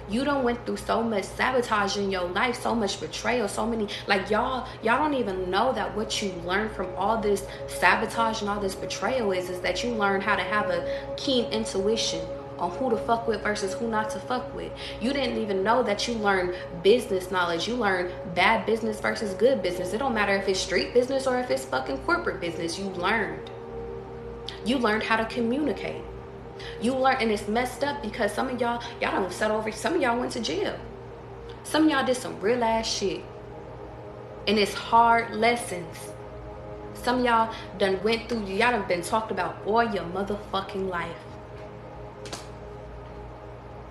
You done went through so much sabotage in your life, so much betrayal, so many, like y'all don't even know that what you learned from all this sabotage and all this betrayal is that you learn how to have a keen intuition on who to fuck with versus who not to fuck with. You didn't even know that you learned business knowledge. You learned bad business versus good business. It don't matter if it's street business or if it's fucking corporate business. You learned how to communicate. You learned, and it's messed up because some of y'all don't set over. Some of y'all went to jail. Some of y'all did some real ass shit, and it's hard lessons. Some of y'all done went through. Y'all done been talked about all your motherfucking life.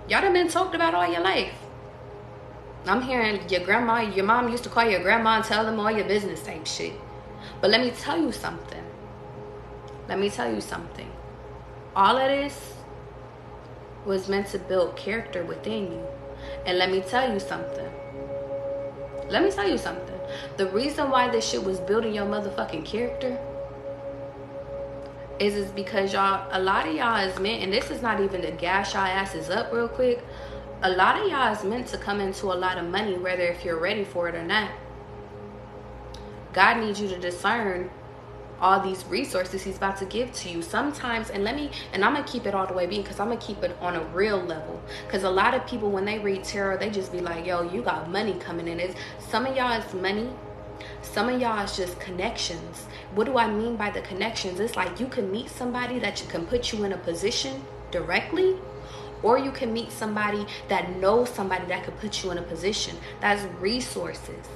Y'all done been talked about all your life. I'm hearing your mom used to call your grandma and tell them all your business type shit. But let me tell you something. All of this was meant to build character within you. And let me tell you something. The reason why this shit was building your motherfucking character is because y'all, a lot of y'all is meant, and this is not even to gas y'all asses up real quick. A lot of y'all is meant to come into a lot of money, whether if you're ready for it or not. God needs you to discern all these resources he's about to give to you. Sometimes, and I'm gonna keep it all the way being, because I'm gonna keep it on a real level. Because a lot of people, when they read tarot, they just be like, yo, you got money coming in. Some of y'all is money. Some of y'all is just connections. What do I mean by the connections? It's like you can meet somebody that can put you in a position directly, or you can meet somebody that knows somebody that could put you in a position. That's resources.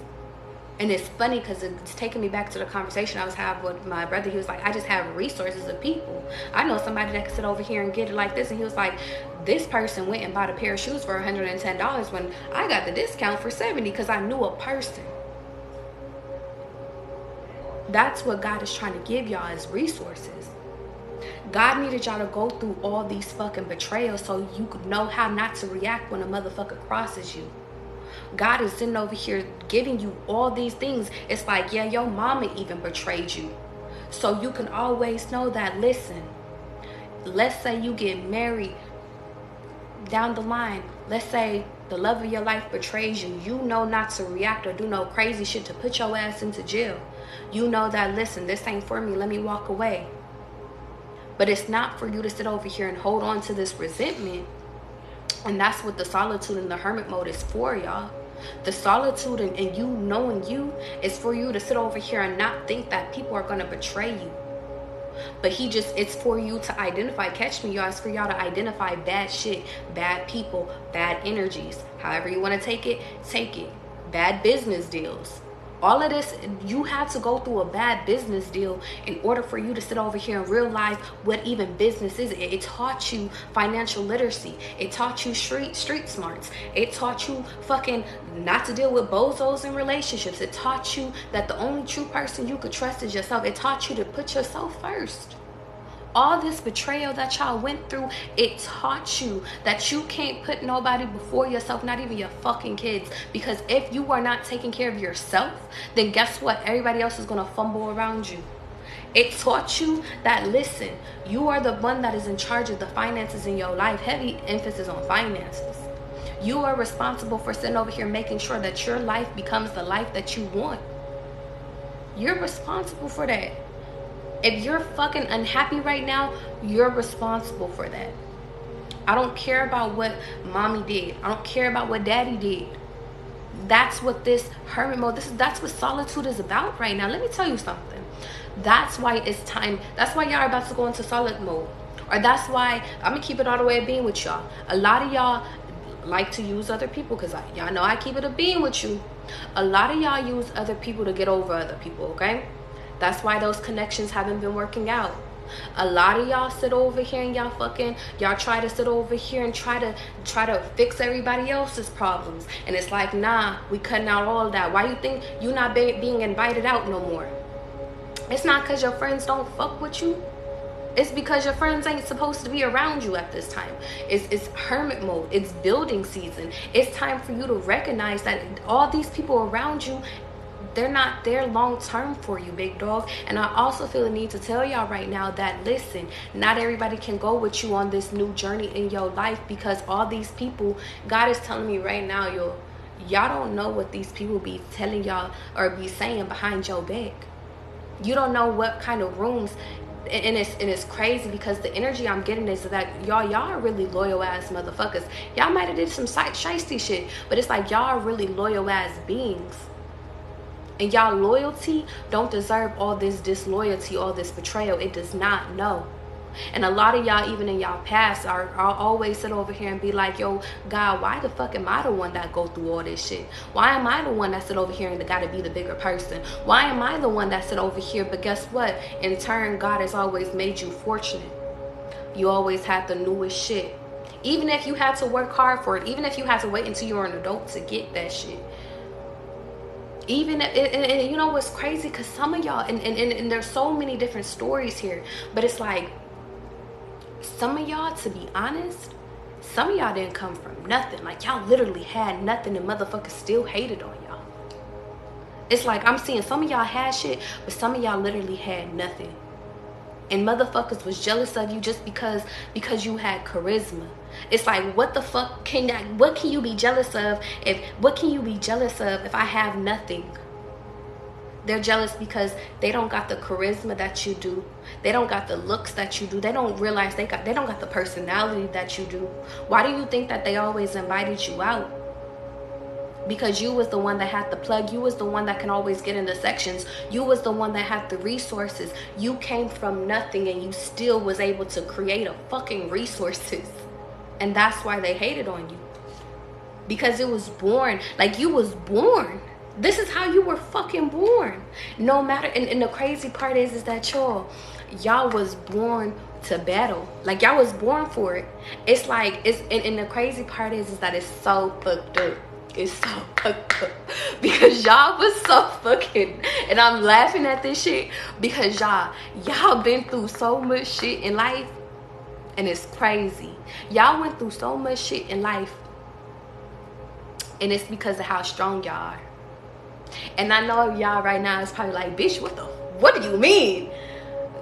And it's funny because it's taking me back to the conversation I was having with my brother. He was like, I just have resources of people. I know somebody that can sit over here and get it like this. And he was like, this person went and bought a pair of shoes for $110 when I got the discount for $70 because I knew a person. That's what God is trying to give y'all as resources. God needed y'all to go through all these fucking betrayals so you could know how not to react when a motherfucker crosses you. God is sitting over here giving you all these things. It's like, yeah, your mama even betrayed you. So you can always know that, listen, let's say you get married down the line. Let's say the love of your life betrays you. You know not to react or do no crazy shit to put your ass into jail. You know that, listen, this ain't for me. Let me walk away. But it's not for you to sit over here and hold on to this resentment. And that's what the solitude and the hermit mode is for, y'all. The solitude and you knowing you is for you to sit over here and not think that people are going to betray you. But it's for you to identify, catch me, y'all, it's for y'all to identify bad shit, bad people, bad energies. However you want to take it, take it. Bad business deals. All of this, you had to go through a bad business deal in order for you to sit over here and realize what even business is. It taught you financial literacy. It taught you street smarts. It taught you fucking not to deal with bozos in relationships. It taught you that the only true person you could trust is yourself. It taught you to put yourself first. All this betrayal that y'all went through, it taught you that you can't put nobody before yourself, not even your fucking kids. Because if you are not taking care of yourself, then guess what? Everybody else is gonna fumble around you. It taught you that, listen, you are the one that is in charge of the finances in your life. Heavy emphasis on finances. You are responsible for sitting over here making sure that your life becomes the life that you want. You're responsible for that. If you're fucking unhappy right now, you're responsible for that. I don't care about what mommy did. I don't care about what daddy did. That's what this hermit mode, that's what solitude is about right now. Let me tell you something. That's why it's time. That's why y'all are about to go into solid mode. Or that's why, I'm going to keep it all the way being with y'all. A lot of y'all like to use other people, because y'all know I keep it a being with you. A lot of y'all use other people to get over other people, okay? That's why those connections haven't been working out. A lot of y'all sit over here and y'all try to sit over here and try to fix everybody else's problems. And it's like, nah, we cutting out all that. Why you think you not being invited out no more? It's not because your friends don't fuck with you. It's because your friends ain't supposed to be around you at this time. It's hermit mode. It's building season. It's time for you to recognize that all these people around you, they're not there long term for you, big dog. And I also feel the need to tell y'all right now that, listen, not everybody can go with you on this new journey in your life, because all these people, God is telling me right now, y'all don't know what these people be telling y'all or be saying behind your back. You don't know what kind of rooms. And it's crazy, because the energy I'm getting is that y'all are really loyal ass motherfuckers. Y'all might have did some shiesty shit, but it's like y'all are really loyal ass beings. And y'all loyalty don't deserve all this disloyalty, all this betrayal. It does not, no. And a lot of y'all, even in y'all past, are always sit over here and be like, yo, God, why the fuck am I the one that go through all this shit? Why am I the one that sit over here and gotta be the bigger person? Why am I the one that sit over here? But guess what? In turn, God has always made you fortunate. You always had the newest shit. Even if you had to work hard for it, even if you had to wait until you were an adult to get that shit. Even and you know what's crazy, because some of y'all, and there's so many different stories here, but it's like, some of y'all, to be honest, some of y'all didn't come from nothing. Like, y'all literally had nothing and motherfuckers still hated on y'all. It's like, I'm seeing some of y'all had shit, but some of y'all literally had nothing. And motherfuckers was jealous of you just because you had charisma. It's like, what the fuck what can you be jealous of if I have nothing? They're jealous because they don't got the charisma that you do. They don't got the looks that you do. They don't realize they don't got the personality that you do. Why do you think that they always invited you out? Because you was the one that had the plug. You was the one that can always get into sections. You was the one that had the resources. You came from nothing and you still was able to create a fucking resources. And that's why they hated on you. Because it was born. Like, you was born. This is how you were fucking born. No matter, and the crazy part is that y'all was born to battle. Like, y'all was born for it. It's like, and the crazy part is that it's so fucked up. It's so fucked up. Because y'all was so fucking, and I'm laughing at this shit, because y'all been through so much shit in life, and it's crazy. Y'all went through so much shit in life, and it's because of how strong y'all are. And I know y'all right now is probably like, bitch, what do you mean?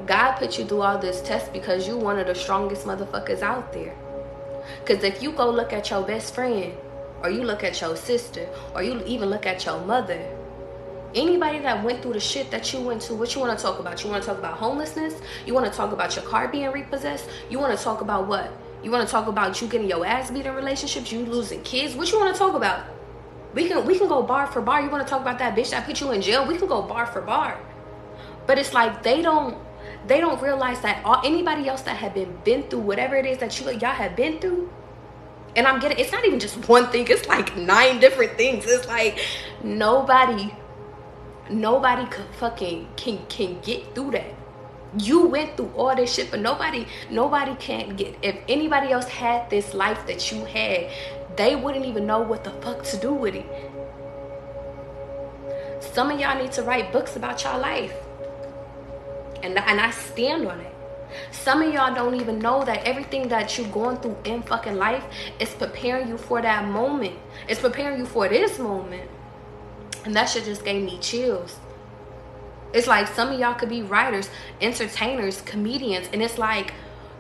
God put you through all this test because you one of the strongest motherfuckers out there. Because if you go look at your best friend, or you look at your sister, or you even look at your mother, anybody that went through the shit that you went to, what you want to talk about? You want to talk about homelessness? You want to talk about your car being repossessed? You want to talk about what? You want to talk about you getting your ass beat in relationships? You losing kids? What you want to talk about? We can go bar for bar. You want to talk about that bitch that put you in jail? We can go bar for bar. But it's like, they don't realize that anybody else that had been through whatever it is that y'all have been through. And I'm getting, it's not even just one thing. It's like 9 different things. It's like, nobody Nobody could fucking can get through that. You went through all this shit, but nobody can't get. If anybody else had this life that you had, they wouldn't even know what the fuck to do with it. Some of y'all need to write books about y'all life, and I stand on it. Some of y'all don't even know that everything that you're going through in fucking life is preparing you for that moment. It's preparing you for this moment. And that shit just gave me chills. It's like some of y'all could be writers, entertainers, comedians, and it's like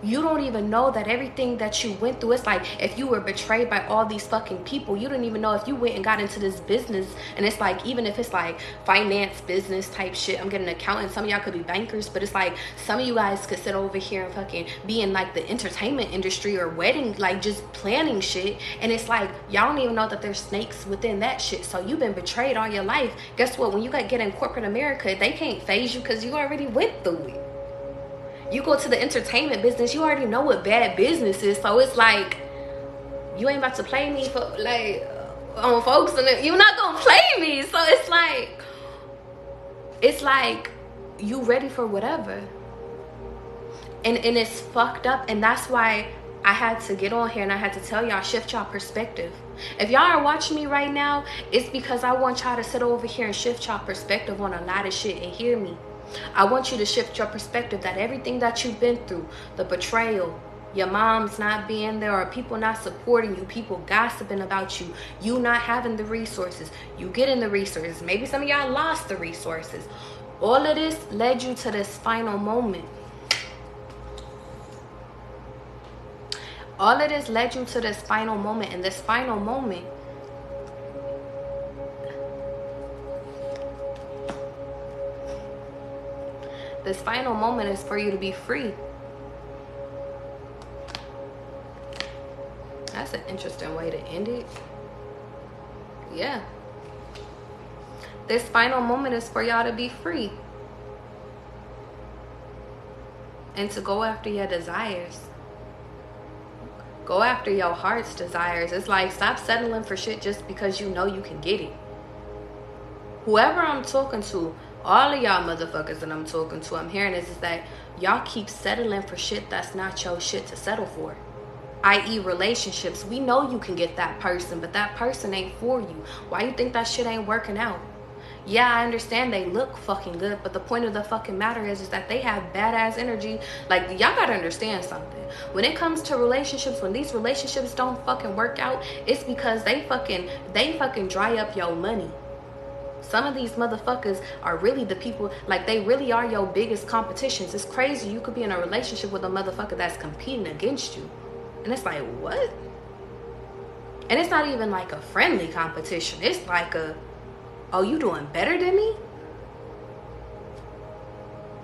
you don't even know that everything that you went through. It's like if you were betrayed by all these fucking people, you don't even know if you went and got into this business. And it's like, even if it's like finance, business type shit, I'm getting an accountant. Some of y'all could be bankers, but it's like some of you guys could sit over here and fucking be in like the entertainment industry or wedding, like just planning shit. And it's like y'all don't even know that there's snakes within that shit. So you've been betrayed all your life. Guess what? When you get in corporate America, they can't phase you because you already went through it. You go to the entertainment business, you already know what bad business is. So it's like, you ain't about to play me for like on folks, and you're not gonna play me. So it's like you ready for whatever. And it's fucked up. And that's why I had to get on here and I had to tell y'all, shift y'all perspective. If y'all are watching me right now, it's because I want y'all to sit over here and shift y'all perspective on a lot of shit and hear me. I want you to shift your perspective that everything that you've been through, the betrayal, your mom's not being there, or people not supporting you, people gossiping about you, you not having the resources, you getting the resources, maybe some of y'all lost the resources. All of this led you to this final moment. All of this led you to this final moment, and this final moment, is for you to be free. That's an interesting way to end it. Yeah. This final moment is for y'all to be free. And to go after your desires. Go after your heart's desires. It's like, stop settling for shit just because you know you can get it. Whoever I'm talking to, all of y'all motherfuckers that I'm talking to, I'm hearing is that y'all keep settling for shit that's not your shit to settle for. I.e. relationships. We know you can get that person, but that person ain't for you. Why you think that shit ain't working out? Yeah, I understand they look fucking good, but the point of the fucking matter is that they have badass energy. Like, y'all gotta understand something. When it comes to relationships, when these relationships don't fucking work out, it's because they fucking dry up your money. Some of these motherfuckers are really the people, like they really are your biggest competitions. It's crazy. You could be in a relationship with a motherfucker that's competing against you. And it's like, what? And it's not even like a friendly competition. It's like a, oh, you doing better than me?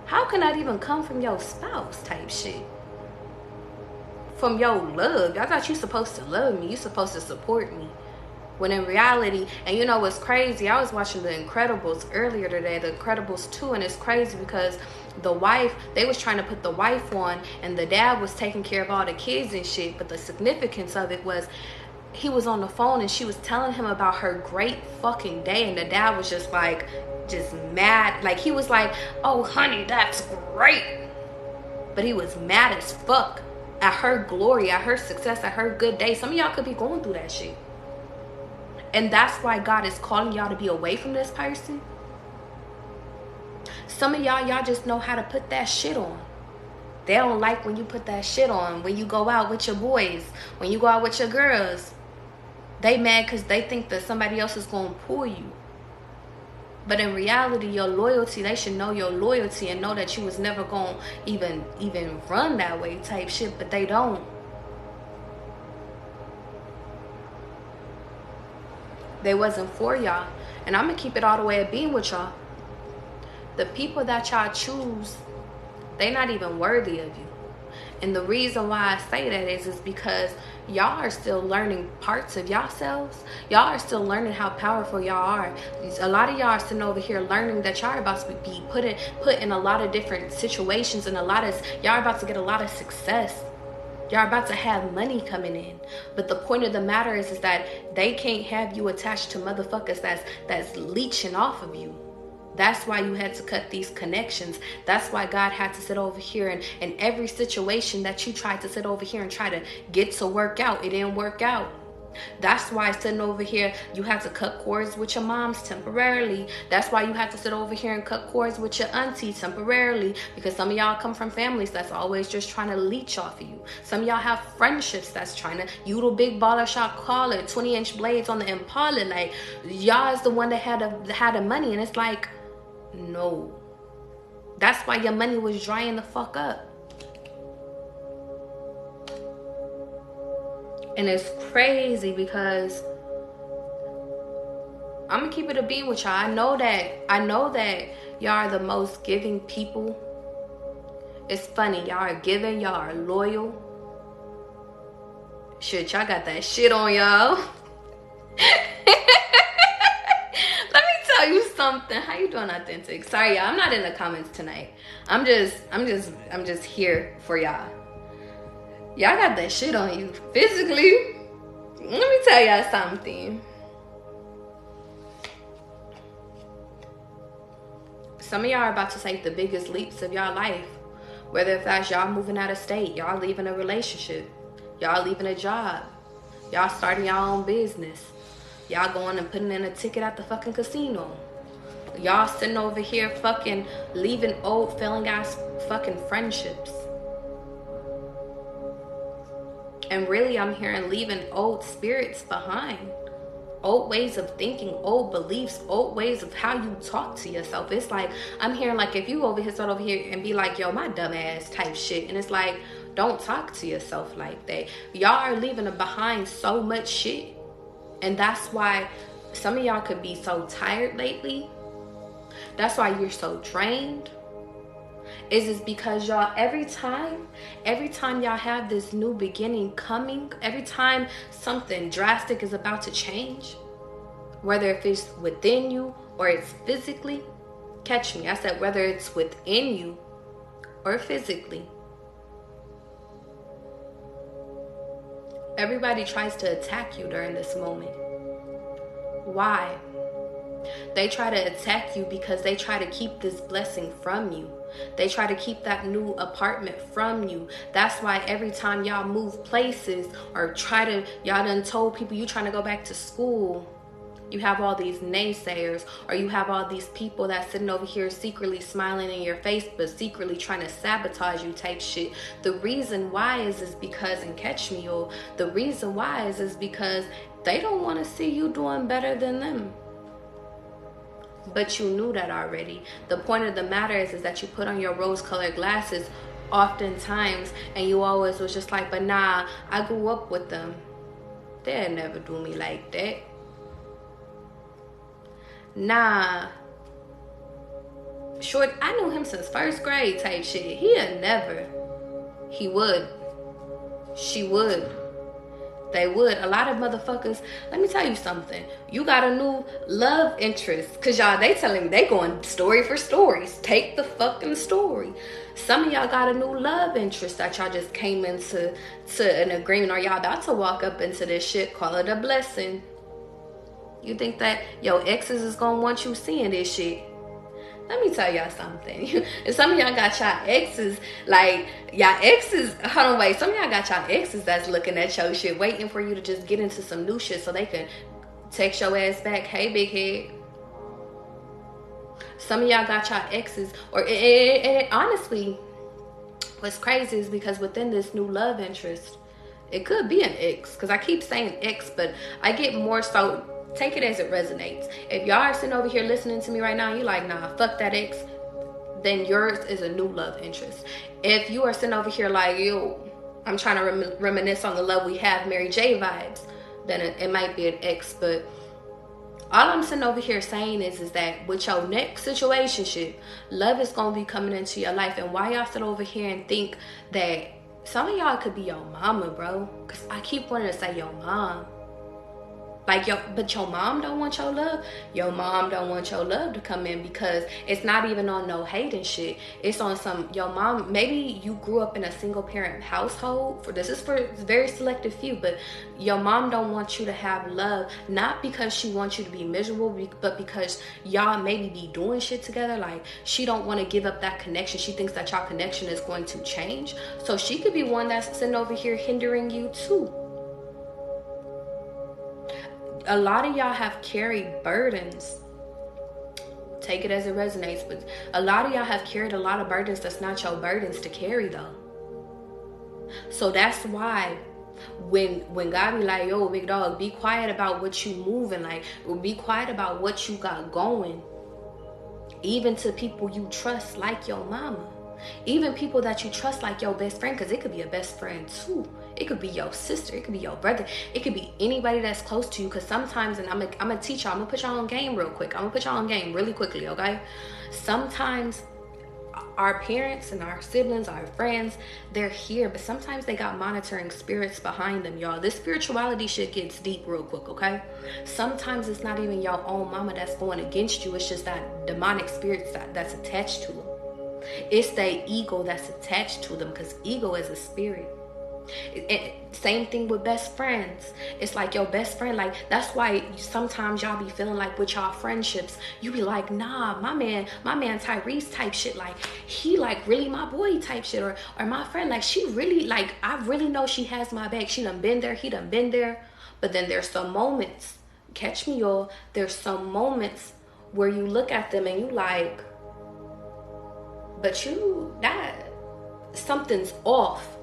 How can that even come from your spouse type shit? From your love. I thought you supposed to love me. You supposed to support me. When in reality, and you know what's crazy? I was watching The Incredibles earlier today, The Incredibles 2, and it's crazy because the wife, they was trying to put the wife on, and the dad was taking care of all the kids and shit, but the significance of it was he was on the phone and she was telling him about her great fucking day, and the dad was just like, just mad. Like, he was like, oh honey, that's great. But he was mad as fuck at her glory, at her success, at her good day. Some of y'all could be going through that shit. And that's why God is calling y'all to be away from this person. Some of y'all just know how to put that shit on. They don't like when you put that shit on. When you go out with your boys, when you go out with your girls, they mad because they think that somebody else is going to pull you. But in reality, your loyalty, they should know your loyalty and know that you was never going to even run that way type shit, but they don't. They wasn't for y'all. And I'm going to keep it all the way at being with y'all. The people that y'all choose, they not even worthy of you. And the reason why I say that is because y'all are still learning parts of yourselves. Y'all are still learning how powerful y'all are. A lot of y'all are sitting over here learning that y'all are about to be put in a lot of different situations, and y'all are about to get a lot of success. Y'all about to have money coming in. But the point of the matter is that they can't have you attached to motherfuckers that's leeching off of you. That's why you had to cut these connections. That's why God had to sit over here and in every situation that you tried to sit over here and try to get to work out, it didn't work out. That's why sitting over here, you had to cut cords with your moms temporarily. That's why you had to sit over here and cut cords with your auntie temporarily, because some of y'all come from families that's always just trying to leech off of you. Some of y'all have friendships that's trying to, you the big baller shot caller, 20-inch blades on the Impala, like y'all is the one that had the money, and it's like, no. That's why your money was drying the fuck up. And it's crazy because I'm gonna keep it a beat with y'all. I know that y'all are the most giving people. It's funny, y'all are giving, y'all are loyal. Shit, y'all got that shit on y'all. Let me tell you something. How you doing, Authentic? Sorry, y'all, I'm not in the comments tonight. I'm just here for y'all. Y'all got that shit on you physically. Let me tell y'all something. Some of y'all are about to take the biggest leaps of y'all life. Whether if that's y'all moving out of state, y'all leaving a relationship, y'all leaving a job, y'all starting your own business, y'all going and putting in a ticket at the fucking casino, y'all sitting over here fucking leaving old failing ass fucking friendships. And really, I'm hearing leaving old spirits behind. Old ways of thinking, old beliefs, old ways of how you talk to yourself. It's like, I'm hearing like if you start over here and be like, yo, my dumb ass type shit. And it's like, don't talk to yourself like that. Y'all are leaving behind so much shit. And that's why some of y'all could be so tired lately. That's why you're so drained. Is because y'all, every time y'all have this new beginning coming, every time something drastic is about to change, whether if it's within you or it's physically, catch me, I said whether it's within you or physically, everybody tries to attack you during this moment. Why? They try to attack you because they try to keep this blessing from you. They try to keep that new apartment from you. That's why every time y'all move places or y'all done told people you trying to go back to school, you have all these naysayers, or you have all these people that's sitting over here secretly smiling in your face but secretly trying to sabotage you type shit. The reason why is because, and catch me, yo, the reason why is because they don't want to see you doing better than them. But you knew that already. The point of the matter is that you put on your rose-colored glasses oftentimes, and you always was just like, but nah, I grew up with them. They'll never do me like that. Nah. Short, I knew him since first grade type shit. He'll never. He would. She would. They would. A lot of motherfuckers, let me tell you something. You got a new love interest. Because y'all, they telling me they going story for stories. Take the fucking story. Some of y'all got a new love interest that y'all just came into an agreement, or y'all about to walk up into this shit, call it a blessing. You think that your exes is going to want you seeing this shit? Let me tell y'all something. And some of y'all got y'all exes, hold on, wait. Some of y'all got y'all exes that's looking at your shit, waiting for you to just get into some new shit so they can text your ass back, hey, big head. Some of y'all got y'all exes, or honestly, what's crazy is because within this new love interest, it could be an ex, because I keep saying ex, but I get more so. Take it as it resonates. If y'all are sitting over here listening to me right now and you're like, nah, fuck that ex, then yours is a new love interest. If you are sitting over here like, yo, I'm trying to reminisce on the love we have, Mary J vibes, then it might be an ex. But all I'm sitting over here saying is that with your next situationship, love is going to be coming into your life. And why y'all sit over here and think that some of y'all could be your mama, bro? Because I keep wanting to say your mom. Like, but your mom don't want your love. Your mom don't want your love to come in, because it's not even on no hate and shit. It's on some, your mom, maybe you grew up in a single parent household. This is for very selective few, but your mom don't want you to have love, not because she wants you to be miserable, but because y'all maybe be doing shit together. Like, she don't want to give up that connection. She thinks that y'all connection is going to change. So she could be one that's sitting over here hindering you too. A lot of y'all have carried burdens. Take it as it resonates, but a lot of y'all have carried a lot of burdens that's not your burdens to carry though. So that's why when God be like, yo, big dog, be quiet about what you moving, like, be quiet about what you got going. Even to people you trust, like your mama. Even people that you trust, like your best friend, because it could be a best friend too. It could be your sister. It could be your brother. It could be anybody that's close to you. Because sometimes, and I'm going to teach y'all, I'm going to put y'all on game real quick. I'm going to put y'all on game really quickly, okay? Sometimes our parents and our siblings, our friends, they're here, but sometimes they got monitoring spirits behind them, y'all. This spirituality shit gets deep real quick, okay? Sometimes it's not even your own mama that's going against you. It's just that demonic spirit that's attached to them. It's the ego that's attached to them, because ego is a spirit. Same thing with best friends. It's like your best friend, like, that's why sometimes y'all be feeling like with y'all friendships, you be like, nah, my man Tyrese type shit, like, he like really my boy type shit, or my friend, like, she really, like, I really know she has my back. She done been there, he done been there. But then there's some moments, catch me y'all, there's some moments where you look at them and you like, but something's off.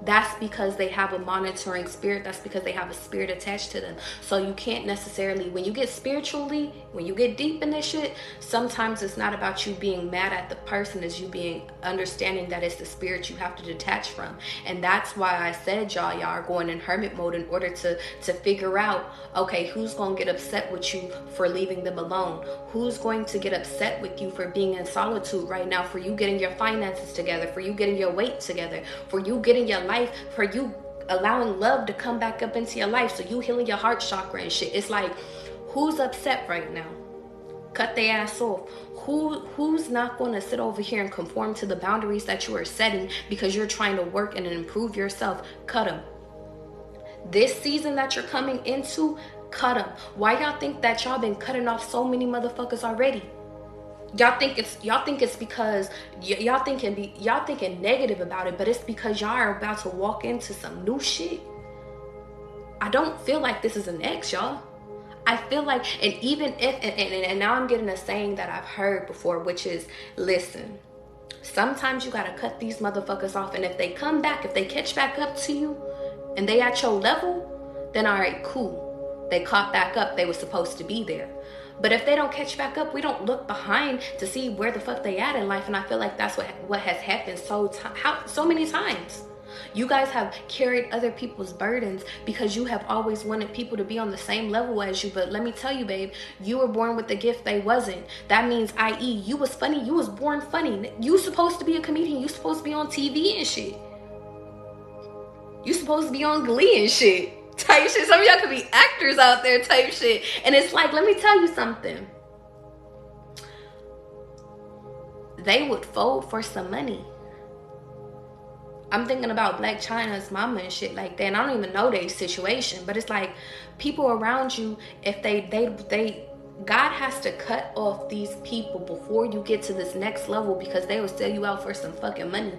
That's because they have a monitoring spirit. That's because they have a spirit attached to them. So you can't necessarily, when you get spiritually, when you get deep in this shit, sometimes it's not about you being mad at the person, it's you being understanding that it's the spirit you have to detach from. And that's why I said y'all are going in hermit mode in order to figure out, okay, who's going to get upset with you for leaving them alone? Who's going to get upset with you for being in solitude right now, for you getting your finances together, for you getting your weight together, for you getting your life, for you allowing love to come back up into your life, so you healing your heart chakra and shit. It's like, who's upset right now? Cut their ass off. Who's not going to sit over here and conform to the boundaries that you are setting because you're trying to work and improve yourself? Cut them. This season that you're coming into, cut them. Why y'all think that y'all been cutting off so many motherfuckers already? Y'all think it's because y'all thinking negative about it, but it's because y'all are about to walk into some new shit. I don't feel like this is an ex, y'all. I feel like, and even if, and now I'm getting a saying that I've heard before, which is, listen, sometimes you gotta cut these motherfuckers off, and if they come back, if they catch back up to you, and they at your level, then all right, cool. They caught back up. They were supposed to be there. But if they don't catch back up, we don't look behind to see where the fuck they at in life. And I feel like that's what has happened so many times. You guys have carried other people's burdens because you have always wanted people to be on the same level as you. But let me tell you, babe, you were born with the gift they wasn't. That means, i.e., you was funny. You was born funny. You supposed to be a comedian. You supposed to be on TV and shit. You supposed to be on Glee and shit. Type shit. Some of y'all could be actors out there type shit. And it's like, let me tell you something. They would fold for some money. I'm thinking about Black China's mama and shit like that. And I don't even know their situation. But it's like, people around you, if they God has to cut off these people before you get to this next level, because they will sell you out for some fucking money.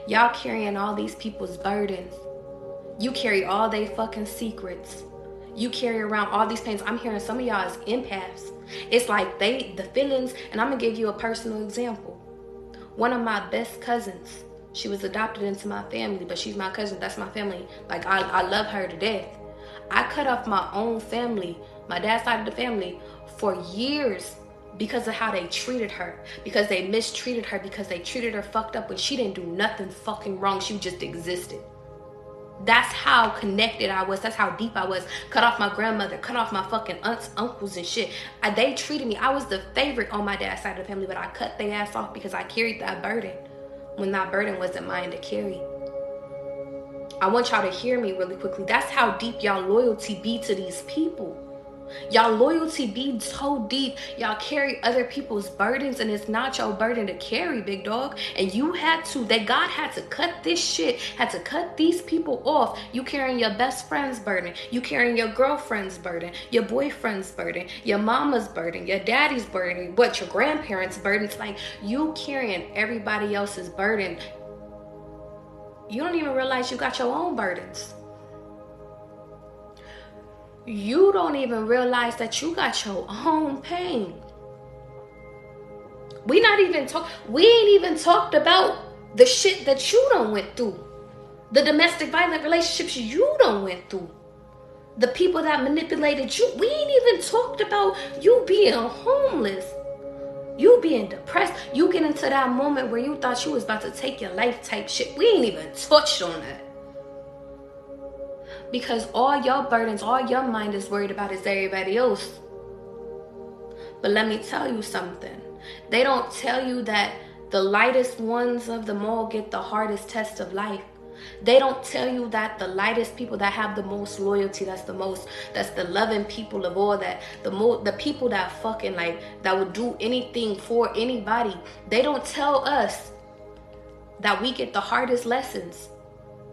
Y'all carrying all these people's burdens. You carry all they fucking secrets. You carry around all these pains. I'm hearing some of y'all as empaths. It's like the feelings, and I'm gonna give you a personal example. One of my best cousins, she was adopted into my family, but she's my cousin. That's my family. Like, I love her to death. I cut off my own family, my dad's side of the family, for years because of how they treated her, because they mistreated her, because they treated her fucked up when she didn't do nothing fucking wrong. She just existed. That's how connected I was. That's how deep I was. Cut off my grandmother, cut off my fucking aunts, uncles and shit. They treated me. I was the favorite on my dad's side of the family, but I cut their ass off because I carried that burden when that burden wasn't mine to carry. I want y'all to hear me really quickly. That's how deep y'all loyalty be to these people. Y'all loyalty be so deep. Y'all carry other people's burdens, and it's not your burden to carry, big dog. And you had to, that God had to cut this shit, had to cut these people off. You carrying your best friend's burden. You carrying your girlfriend's burden, your boyfriend's burden, your mama's burden, your daddy's burden, what, your grandparents' burdens. Like, you carrying everybody else's burden. You don't even realize you got your own burdens. You don't even realize that you got your own pain. We ain't even talked about the shit that you done went through. The domestic violent relationships you done went through. The people that manipulated you. We ain't even talked about you being homeless. You being depressed. You get into that moment where you thought you was about to take your life type shit. We ain't even touched on that. Because all your burdens, all your mind is worried about is everybody else. But let me tell you something. They don't tell you that the lightest ones of them all get the hardest test of life. They don't tell you that the lightest people that have the most loyalty, that's the loving people of all, that the people that fucking like, that would do anything for anybody. They don't tell us that we get the hardest lessons.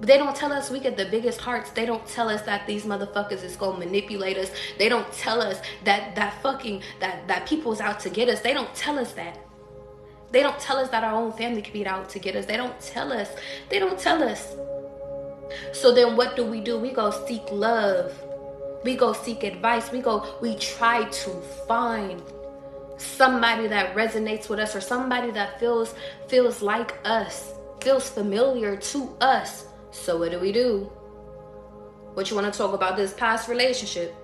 They don't tell us we get the biggest hearts. They don't tell us that these motherfuckers is gonna manipulate us. They don't tell us that people's out to get us. They don't tell us that. They don't tell us that our own family could be out to get us. They don't tell us. They don't tell us. So then what do? We go seek love. We go seek advice. We try to find somebody that resonates with us, or somebody that feels like us, feels familiar to us. So what do? What, you want to talk about this past relationship?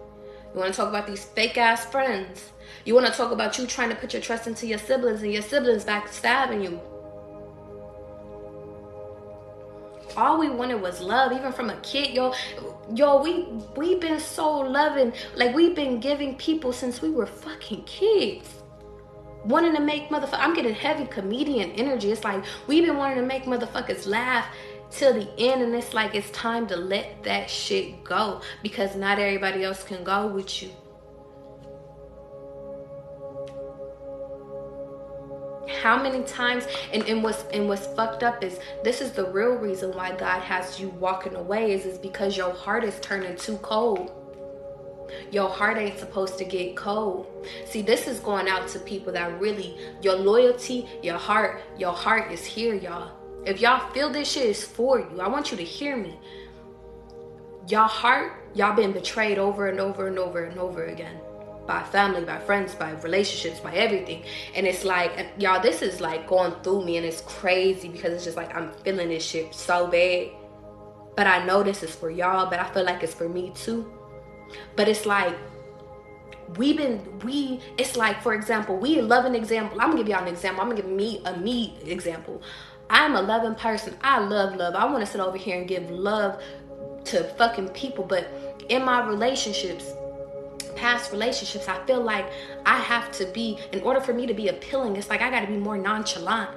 You want to talk about these fake ass friends? You want to talk about you trying to put your trust into your siblings and your siblings backstabbing you? All we wanted was love, even from a kid, we've been so loving. Like, we've been giving people since we were fucking kids. Wanting to make I'm getting heavy comedian energy. It's like, we've been wanting to make motherfuckers laugh till the end, and it's like, it's time to let that shit go, because not everybody else can go with you. How many times, and what's fucked up is, this is the real reason why God has you walking away, is because your heart is turning too cold. Your heart ain't supposed to get cold. See, this is going out to people that really, your loyalty, your heart is here, y'all. If y'all feel this shit is for you, I want you to hear me. Your heart, y'all been betrayed over and over and over and over again. By family, by friends, by relationships, by everything. And it's like, y'all, this is like going through me, and it's crazy, because it's just like, I'm feeling this shit so bad. But I know this is for y'all, but I feel like it's for me too. But it's like, it's like, for example, we love an example. I'm gonna give y'all an example. I'm gonna give me example. I'm a loving person. I love love. I want to sit over here and give love to fucking people. But in my relationships, past relationships, I feel like I have to be, in order for me to be appealing, it's like I gotta be more nonchalant.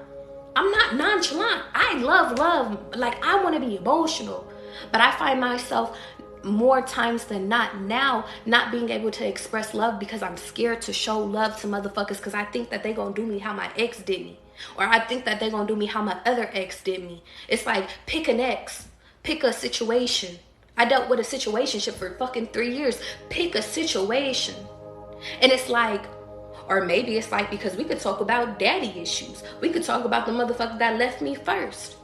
I'm not nonchalant. I love love. Like, I want to be emotional. But I find myself more times than not now not being able to express love, because I'm scared to show love to motherfuckers, because I think that they gonna do me how my ex did me, or I think that they gonna do me how my other ex did me. It's like, pick an ex, pick a situation. I dealt with a situationship for fucking 3 years. Pick a situation. And it's like, or maybe it's like, because we could talk about daddy issues, we could talk about the motherfucker that left me first.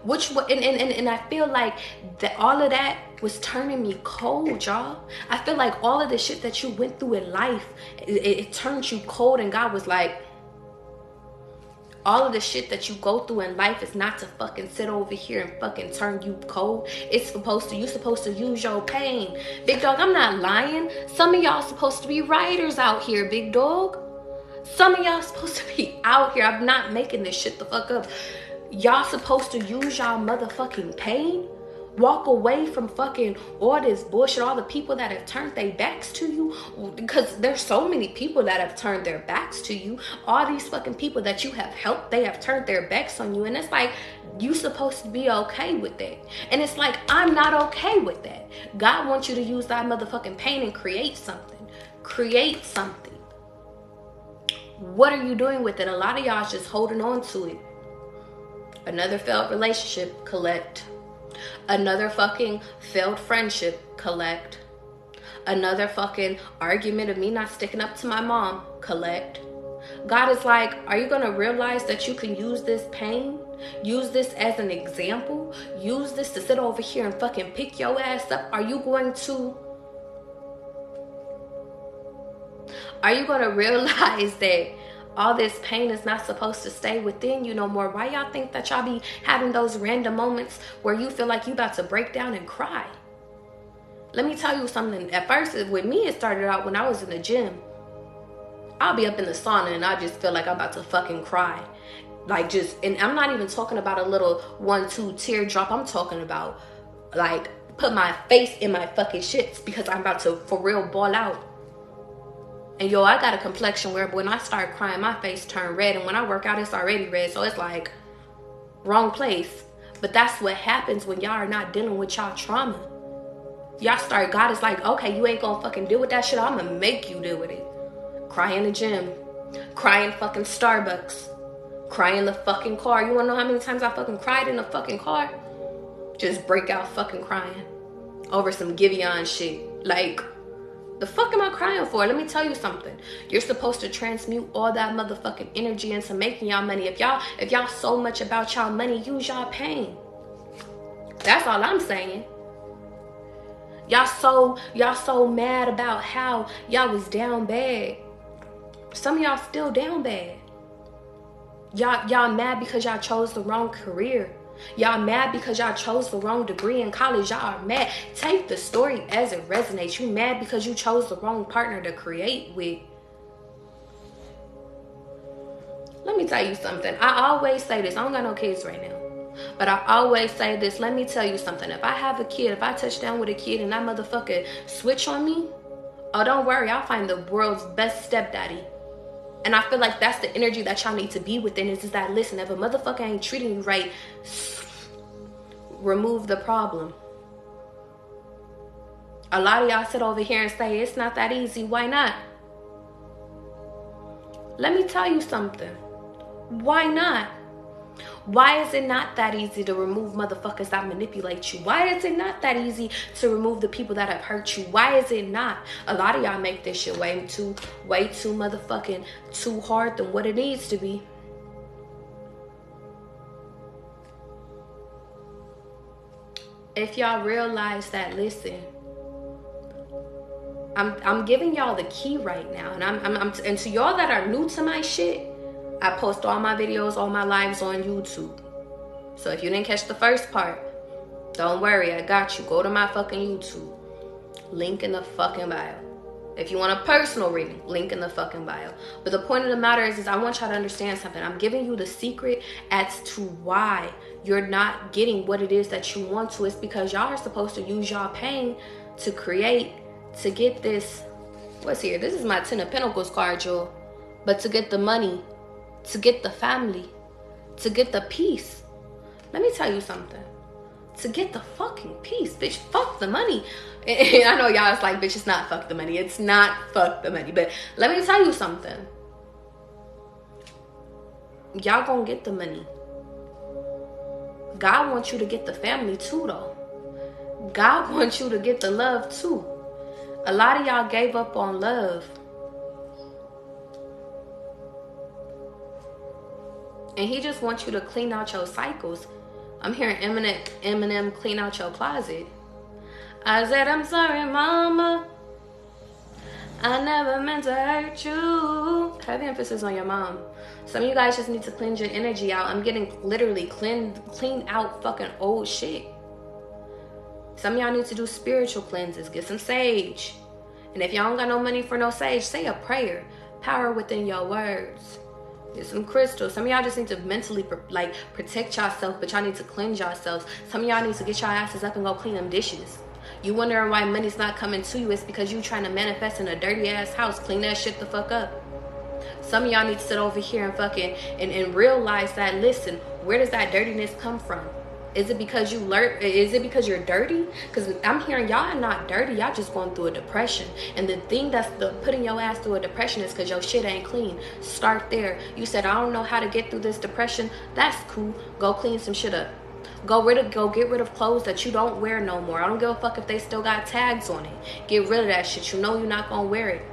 And I feel like that all of that was turning me cold, y'all. I feel like all of the shit that you went through in life, it turned you cold, and God was like, all of the shit that you go through in life is not to fucking sit over here and fucking turn you cold. You're supposed to use your pain. Big dog, I'm not lying. Some of y'all supposed to be writers out here, big dog. Some of y'all supposed to be out here. I'm not making this shit the fuck up. Y'all supposed to use y'all motherfucking pain Walk away from fucking all this bullshit, all the people that have turned their backs to you, because there's so many people that have turned their backs to you. All these fucking people that you have helped, they have turned their backs on you, and it's like, you supposed to be okay with that. And it's like, I'm not okay with that. God wants you to use that motherfucking pain and create something. Create something. What are you doing with it? A lot of y'all is just holding on to it. Another failed relationship, collect. Another fucking failed friendship, collect. Another fucking argument of me not sticking up to my mom, collect. God is like, are you going to realize that you can use this pain? Use this as an example? Use this to sit over here and fucking pick your ass up? Are you going to realize that all this pain is not supposed to stay within you no more? Why y'all think that y'all be having those random moments where you feel like you about to break down and cry? Let me tell you something. At first, with me, it started out when I was in the gym. I'll be up in the sauna and I just feel like I'm about to fucking cry. Like just, and I'm not even talking about a little 1-2 teardrop. I'm talking about like put my face in my fucking shits because I'm about to for real ball out. And yo, I got a complexion where when I start crying, my face turn red. And when I work out, it's already red. So it's like, wrong place. But that's what happens when y'all are not dealing with y'all trauma. Y'all start, God is like, okay, you ain't gonna fucking deal with that shit. I'm gonna make you deal with it. Cry in the gym. Cry in fucking Starbucks. Cry in the fucking car. You wanna know how many times I fucking cried in the fucking car? Just break out fucking crying. Over some Giveon shit. Like, the fuck am I crying for? Let me tell you something. You're supposed to transmute all that motherfucking energy into making y'all money. If y'all so much about y'all money, use y'all pain. That's all I'm saying. Y'all so mad about how y'all was down bad. Some of y'all still down bad. Y'all mad because y'all chose the wrong career. Y'all mad because y'all chose the wrong degree in college. Y'all are mad. Take the story as it resonates. You mad because you chose the wrong partner to create with. Let me tell you something. I always say this. I don't got no kids right now. But I always say this. Let me tell you something. If I have a kid, if I touch down with a kid and that motherfucker switch on me, oh, don't worry. I'll find the world's best stepdaddy. And I feel like that's the energy that y'all need to be within is that, listen, if a motherfucker ain't treating you right, remove the problem. A lot of y'all sit over here and say, it's not that easy. Why not? Let me tell you something. Why not? Why is it not that easy to remove motherfuckers that manipulate you? Why is it not that easy to remove the people that have hurt you? Why is it not? A lot of y'all make this shit way too motherfucking too hard than what it needs to be. If y'all realize that, listen, I'm giving y'all the key right now, and and to y'all that are new to my shit, I post all my videos, all my lives on YouTube. So if you didn't catch the first part, don't worry, I got you. Go to my fucking YouTube. Link in the fucking bio. If you want a personal reading, link in the fucking bio. But the point of the matter is I want y'all to understand something. I'm giving you the secret as to why you're not getting what it is that you want to. It's because y'all are supposed to use y'all pain to create, to get this. What's here? This is my 10 of Pentacles card, y'all. But to get the money, to get the family, to get the peace. Let me tell you something. To get the fucking peace, bitch, fuck the money. And I know y'all is like, bitch, it's not fuck the money. It's not fuck the money. But let me tell you something. Y'all gonna get the money. God wants you to get the family too, though. God wants you to get the love too. A lot of y'all gave up on love. And he just wants you to clean out your cycles. I'm hearing Eminem clean out your closet. I said, I'm sorry, mama. I never meant to hurt you. Heavy emphasis on your mom. Some of you guys just need to cleanse your energy out. I'm getting literally clean out fucking old shit. Some of y'all need to do spiritual cleanses. Get some sage. And if y'all don't got no money for no sage, say a prayer. Power within your words. Get some crystals. Some of y'all just need to mentally like protect yourself, but y'all need to cleanse yourselves. Some of y'all need to get your asses up and go clean them dishes. You wondering why money's not coming to you? It's because you trying to manifest in a dirty ass house. Clean that shit the fuck up. Some of y'all need to sit over here and fucking and realize that, listen, where does that dirtiness come from? Is it because you learned? Is it because you're dirty? Because I'm hearing y'all are not dirty. Y'all just going through a depression. And the thing that's putting your ass through a depression is because your shit ain't clean. Start there. You said, I don't know how to get through this depression. That's cool. Go clean some shit up. Go get rid of clothes that you don't wear no more. I don't give a fuck if they still got tags on it. Get rid of that shit. You know you're not gonna wear it.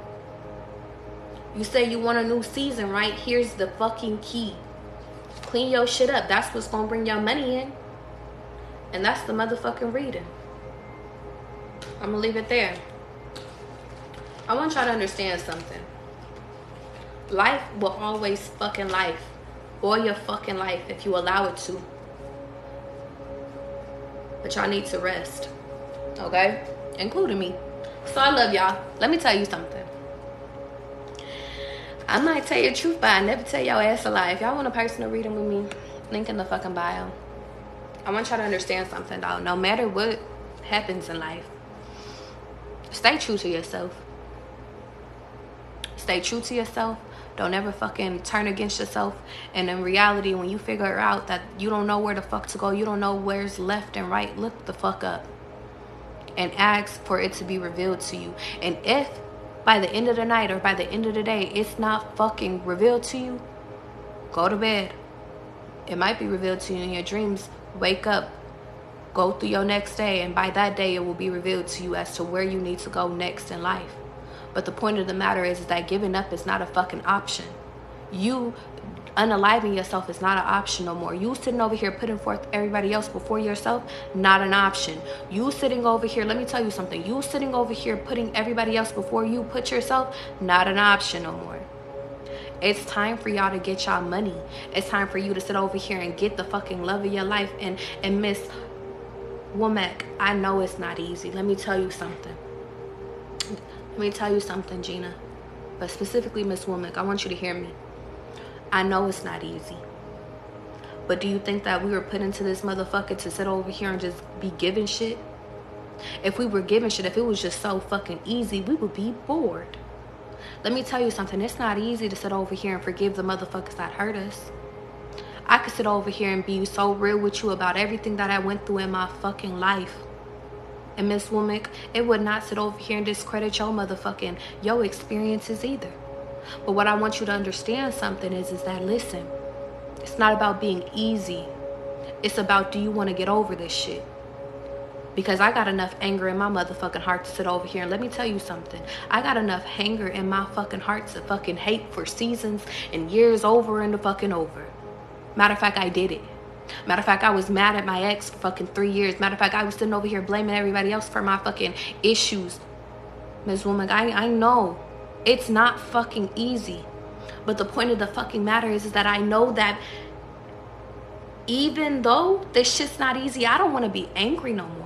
You say you want a new season, right? Here's the fucking key. Clean your shit up. That's what's gonna bring your money in. And that's the motherfucking reading. I'm gonna leave it there. I want y'all to understand something. Life will always fucking life. All your fucking life if you allow it to. But y'all need to rest. Okay? Including me. So I love y'all. Let me tell you something. I might tell you the truth, but I never tell y'all ass a lie. If y'all want a personal reading with me, link in the fucking bio. I want y'all to understand something, though. No matter what happens in life, stay true to yourself. Stay true to yourself. Don't ever fucking turn against yourself. And in reality, when you figure out that you don't know where the fuck to go, you don't know where's left and right, look the fuck up. And ask for it to be revealed to you. And if by the end of the night or by the end of the day, it's not fucking revealed to you, go to bed. It might be revealed to you in your dreams. Wake up, go through your next day, and by that day it will be revealed to you as to where you need to go next in life. But the point of the matter is that giving up is not a fucking option. You unaliving yourself is not an option no more. You sitting over here putting forth everybody else before yourself, not an option. You sitting over here, let me tell you something. You sitting over here putting everybody else before you put yourself, not an option no more. It's time for y'all to get y'all money. It's time for you to sit over here and get the fucking love of your life. And Miss Womack, I know it's not easy. Let me tell you something. Let me tell you something, Gina. But specifically, Miss Womack, I want you to hear me. I know it's not easy. But do you think that we were put into this motherfucker to sit over here and just be giving shit? If we were giving shit, if it was just so fucking easy, we would be bored. Let me tell you something. It's not easy to sit over here and forgive the motherfuckers that hurt us. I could sit over here and be so real with you about everything that I went through in my fucking life. And Miss Womack, it would not sit over here and discredit your experiences either. But what I want you to understand something is that, listen, it's not about being easy. It's about, do you want to get over this shit? Because I got enough anger in my motherfucking heart to sit over here. And let me tell you something. I got enough anger in my fucking heart to fucking hate for seasons and years over and fucking over. Matter of fact, I did it. Matter of fact, I was mad at my ex for fucking 3 years. Matter of fact, I was sitting over here blaming everybody else for my fucking issues. Ms. Woman, I know it's not fucking easy. But the point of the fucking matter is that I know that even though this shit's not easy, I don't want to be angry no more.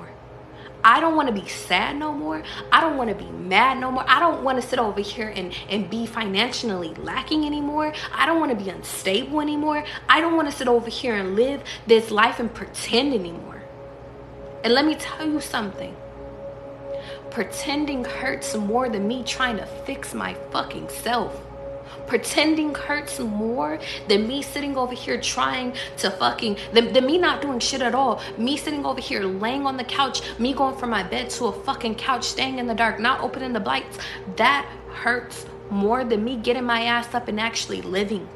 I don't want to be sad no more. I don't want to be mad no more. I don't want to sit over here and be financially lacking anymore. I don't want to be unstable anymore. I don't want to sit over here and live this life and pretend anymore. And let me tell you something. Pretending hurts more than me trying to fix my fucking self. Pretending hurts more than me sitting over here trying to fucking, than me not doing shit at all. Me sitting over here laying on the couch, me going from my bed to a fucking couch, staying in the dark, not opening the lights. That hurts more than me getting my ass up and actually living.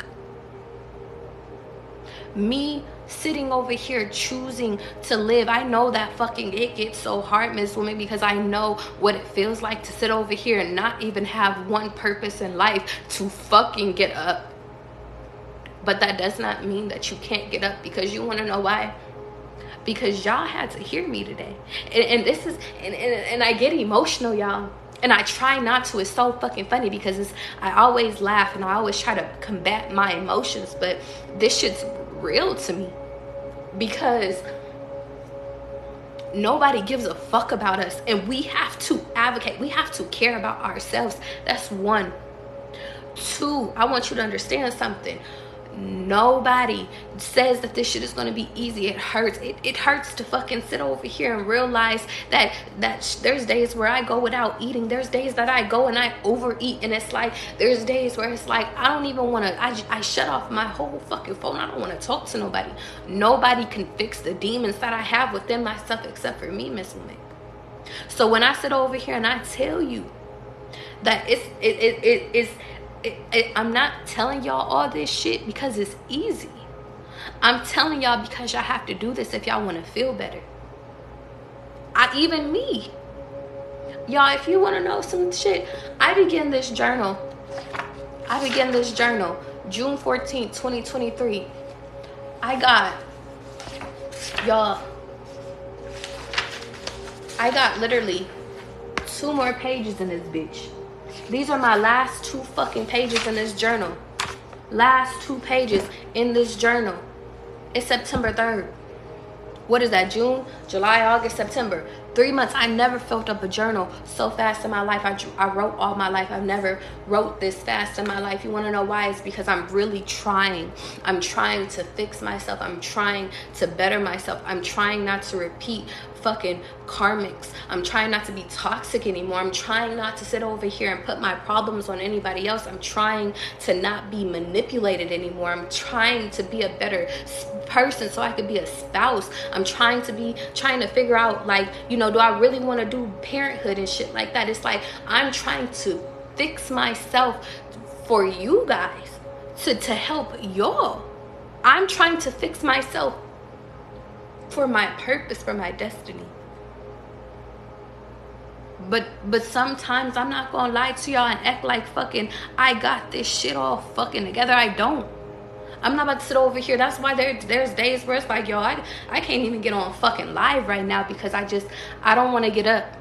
Me sitting over here choosing to live. I know that fucking it gets so hard, Miss Woman, because I know what it feels like to sit over here and not even have one purpose in life, to fucking get up. But that does not mean that you can't get up, because you want to know why? Because y'all had to hear me today. And this is, and I get emotional, y'all. And I try not to. It's so fucking funny because I always laugh and I always try to combat my emotions. But this shit's real to me. Because nobody gives a fuck about us. And we have to advocate. We have to care about ourselves. That's one. Two, I want you to understand something. Nobody says that this shit is gonna be easy. It hurts. It hurts to fucking sit over here and realize that there's days where I go without eating. There's days that I go and I overeat, and it's like there's days where it's like I don't even want to. I shut off my whole fucking phone. I don't want to talk to nobody. Nobody can fix the demons that I have within myself except for me, Miss Woman. So when I sit over here and I tell you that I'm not telling y'all all this shit because it's easy. I'm telling y'all because y'all have to do this if y'all want to feel better. Even me. Y'all, if you want to know some shit, I began this journal June 14th, 2023. I got literally 2 more pages in this bitch. These are my last 2 fucking pages in this journal. Last 2 pages in this journal. It's September 3rd. What is that? June, July, August, September. 3 months. I never filled up a journal so fast in my life. I wrote all my life. I've never wrote this fast in my life. You want to know why? It's because I'm really trying. I'm trying to fix myself. I'm trying to better myself. I'm trying not to repeat fucking karmics. I'm trying not to be toxic anymore. I'm trying not to sit over here and put my problems on anybody else. I'm trying to not be manipulated anymore. I'm trying to be a better person so I could be a spouse. I'm trying to figure out, like, you know, do I really want to do parenthood and shit like that? It's like I'm trying to fix myself for you guys, to help y'all. I'm trying to fix myself for my purpose, for my destiny. But sometimes I'm not gonna lie to y'all and act like fucking I got this shit all fucking together. I don't. I'm not about to sit over here. That's why there's days where it's like, yo, I can't even get on fucking live right now because I don't want to get up.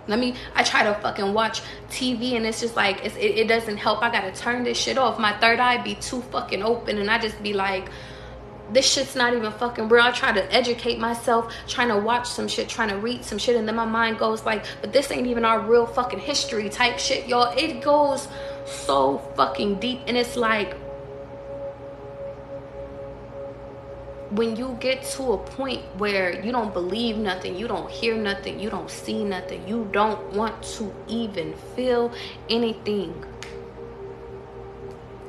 I try to fucking watch TV and it's just like it doesn't help. I gotta turn this shit off. My third eye be too fucking open and I just be like, this shit's not even fucking real. I try to educate myself, trying to watch some shit, trying to read some shit, and then my mind goes like, but this ain't even our real fucking history type shit, y'all. It goes so fucking deep, and it's like, when you get to a point where you don't believe nothing, you don't hear nothing, you don't see nothing, you don't want to even feel anything,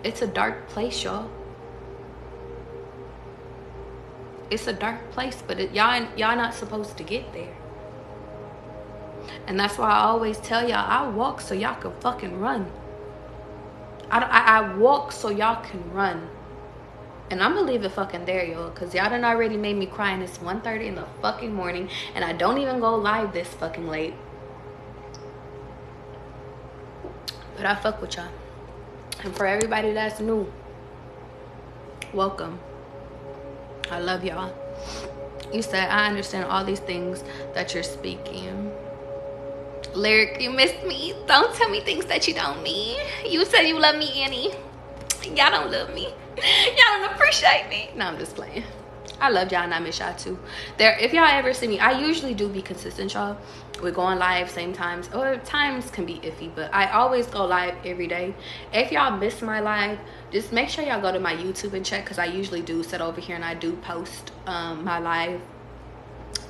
it's a dark place, y'all. It's a dark place, but y'all not supposed to get there. And that's why I always tell y'all, I walk so y'all can fucking run. I walk so y'all can run. And I'm gonna leave it fucking there, y'all, because y'all done already made me cry, and it's 1:30 in the fucking morning, and I don't even go live this fucking late. But I fuck with y'all. And for everybody that's new, welcome. I love y'all. You said, I understand all these things that you're speaking. Lyric, you missed me. Don't tell me things that you don't mean. You said you love me, Annie. Y'all don't love me. Y'all don't appreciate me. No, I'm just playing. I love y'all and I miss y'all too. If y'all ever see me, I usually do be consistent, y'all. We're going live same times, or times can be iffy, but I always go live every day. If y'all miss my live, just make sure y'all go to my YouTube and check, because I usually do sit over here and I do post my live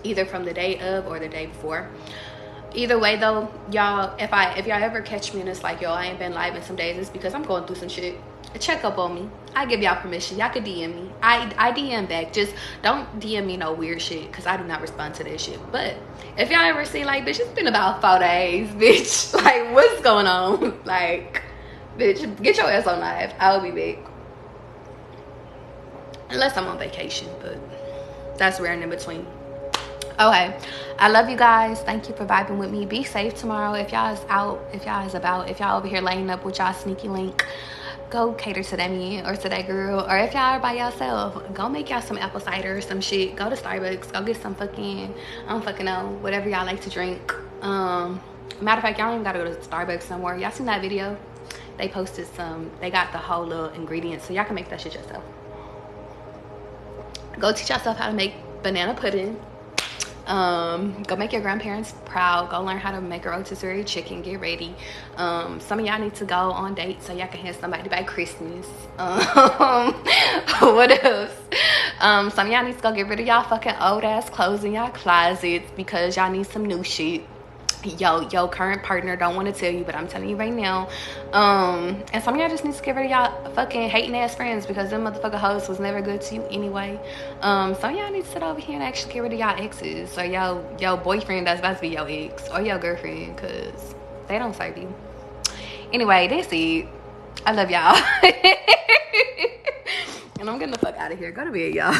either from the day of or the day before. Either way though, y'all, if y'all ever catch me and it's like, yo, I ain't been live in some days, it's because I'm going through some shit. Check up on me. I give y'all permission. Y'all could DM me. I DM back. Just don't DM me no weird shit, because I do not respond to that shit. But if y'all ever see like, bitch, it's been about 4 days, bitch, like, what's going on? Like, bitch, get your ass on live. I'll be back, unless I'm on vacation, but that's rare and in between. Okay, I love you guys. Thank you for vibing with me. Be safe tomorrow. If y'all is out, if y'all is about, if y'all over here laying up with y'all sneaky link, go cater to that man or to that girl. Or if y'all are by yourself, go make y'all some apple cider or some shit. Go to Starbucks, go get some fucking, I don't fucking know, whatever y'all like to drink. Matter of fact, y'all don't even gotta go to Starbucks no more. Y'all seen that video? They posted they got the whole little ingredients, so y'all can make that shit yourself. Go teach yourself how to make banana pudding. Go make your grandparents proud. Go learn how to make a rotisserie chicken. Get ready. Some of y'all need to go on dates so y'all can have somebody by Christmas. What else? Some of y'all need to go get rid of y'all fucking old ass clothes in y'all closets because y'all need some new shit. Yo current partner don't want to tell you, but I'm telling you right now. And some of y'all just need to get rid of y'all fucking hating ass friends because them motherfucking hoes was never good to you anyway. Some of y'all need to sit over here and actually get rid of y'all exes or your boyfriend that's about to be your ex or your girlfriend because they don't serve you. Anyway, that's it. I love y'all. And I'm getting the fuck out of here. Go to bed, y'all.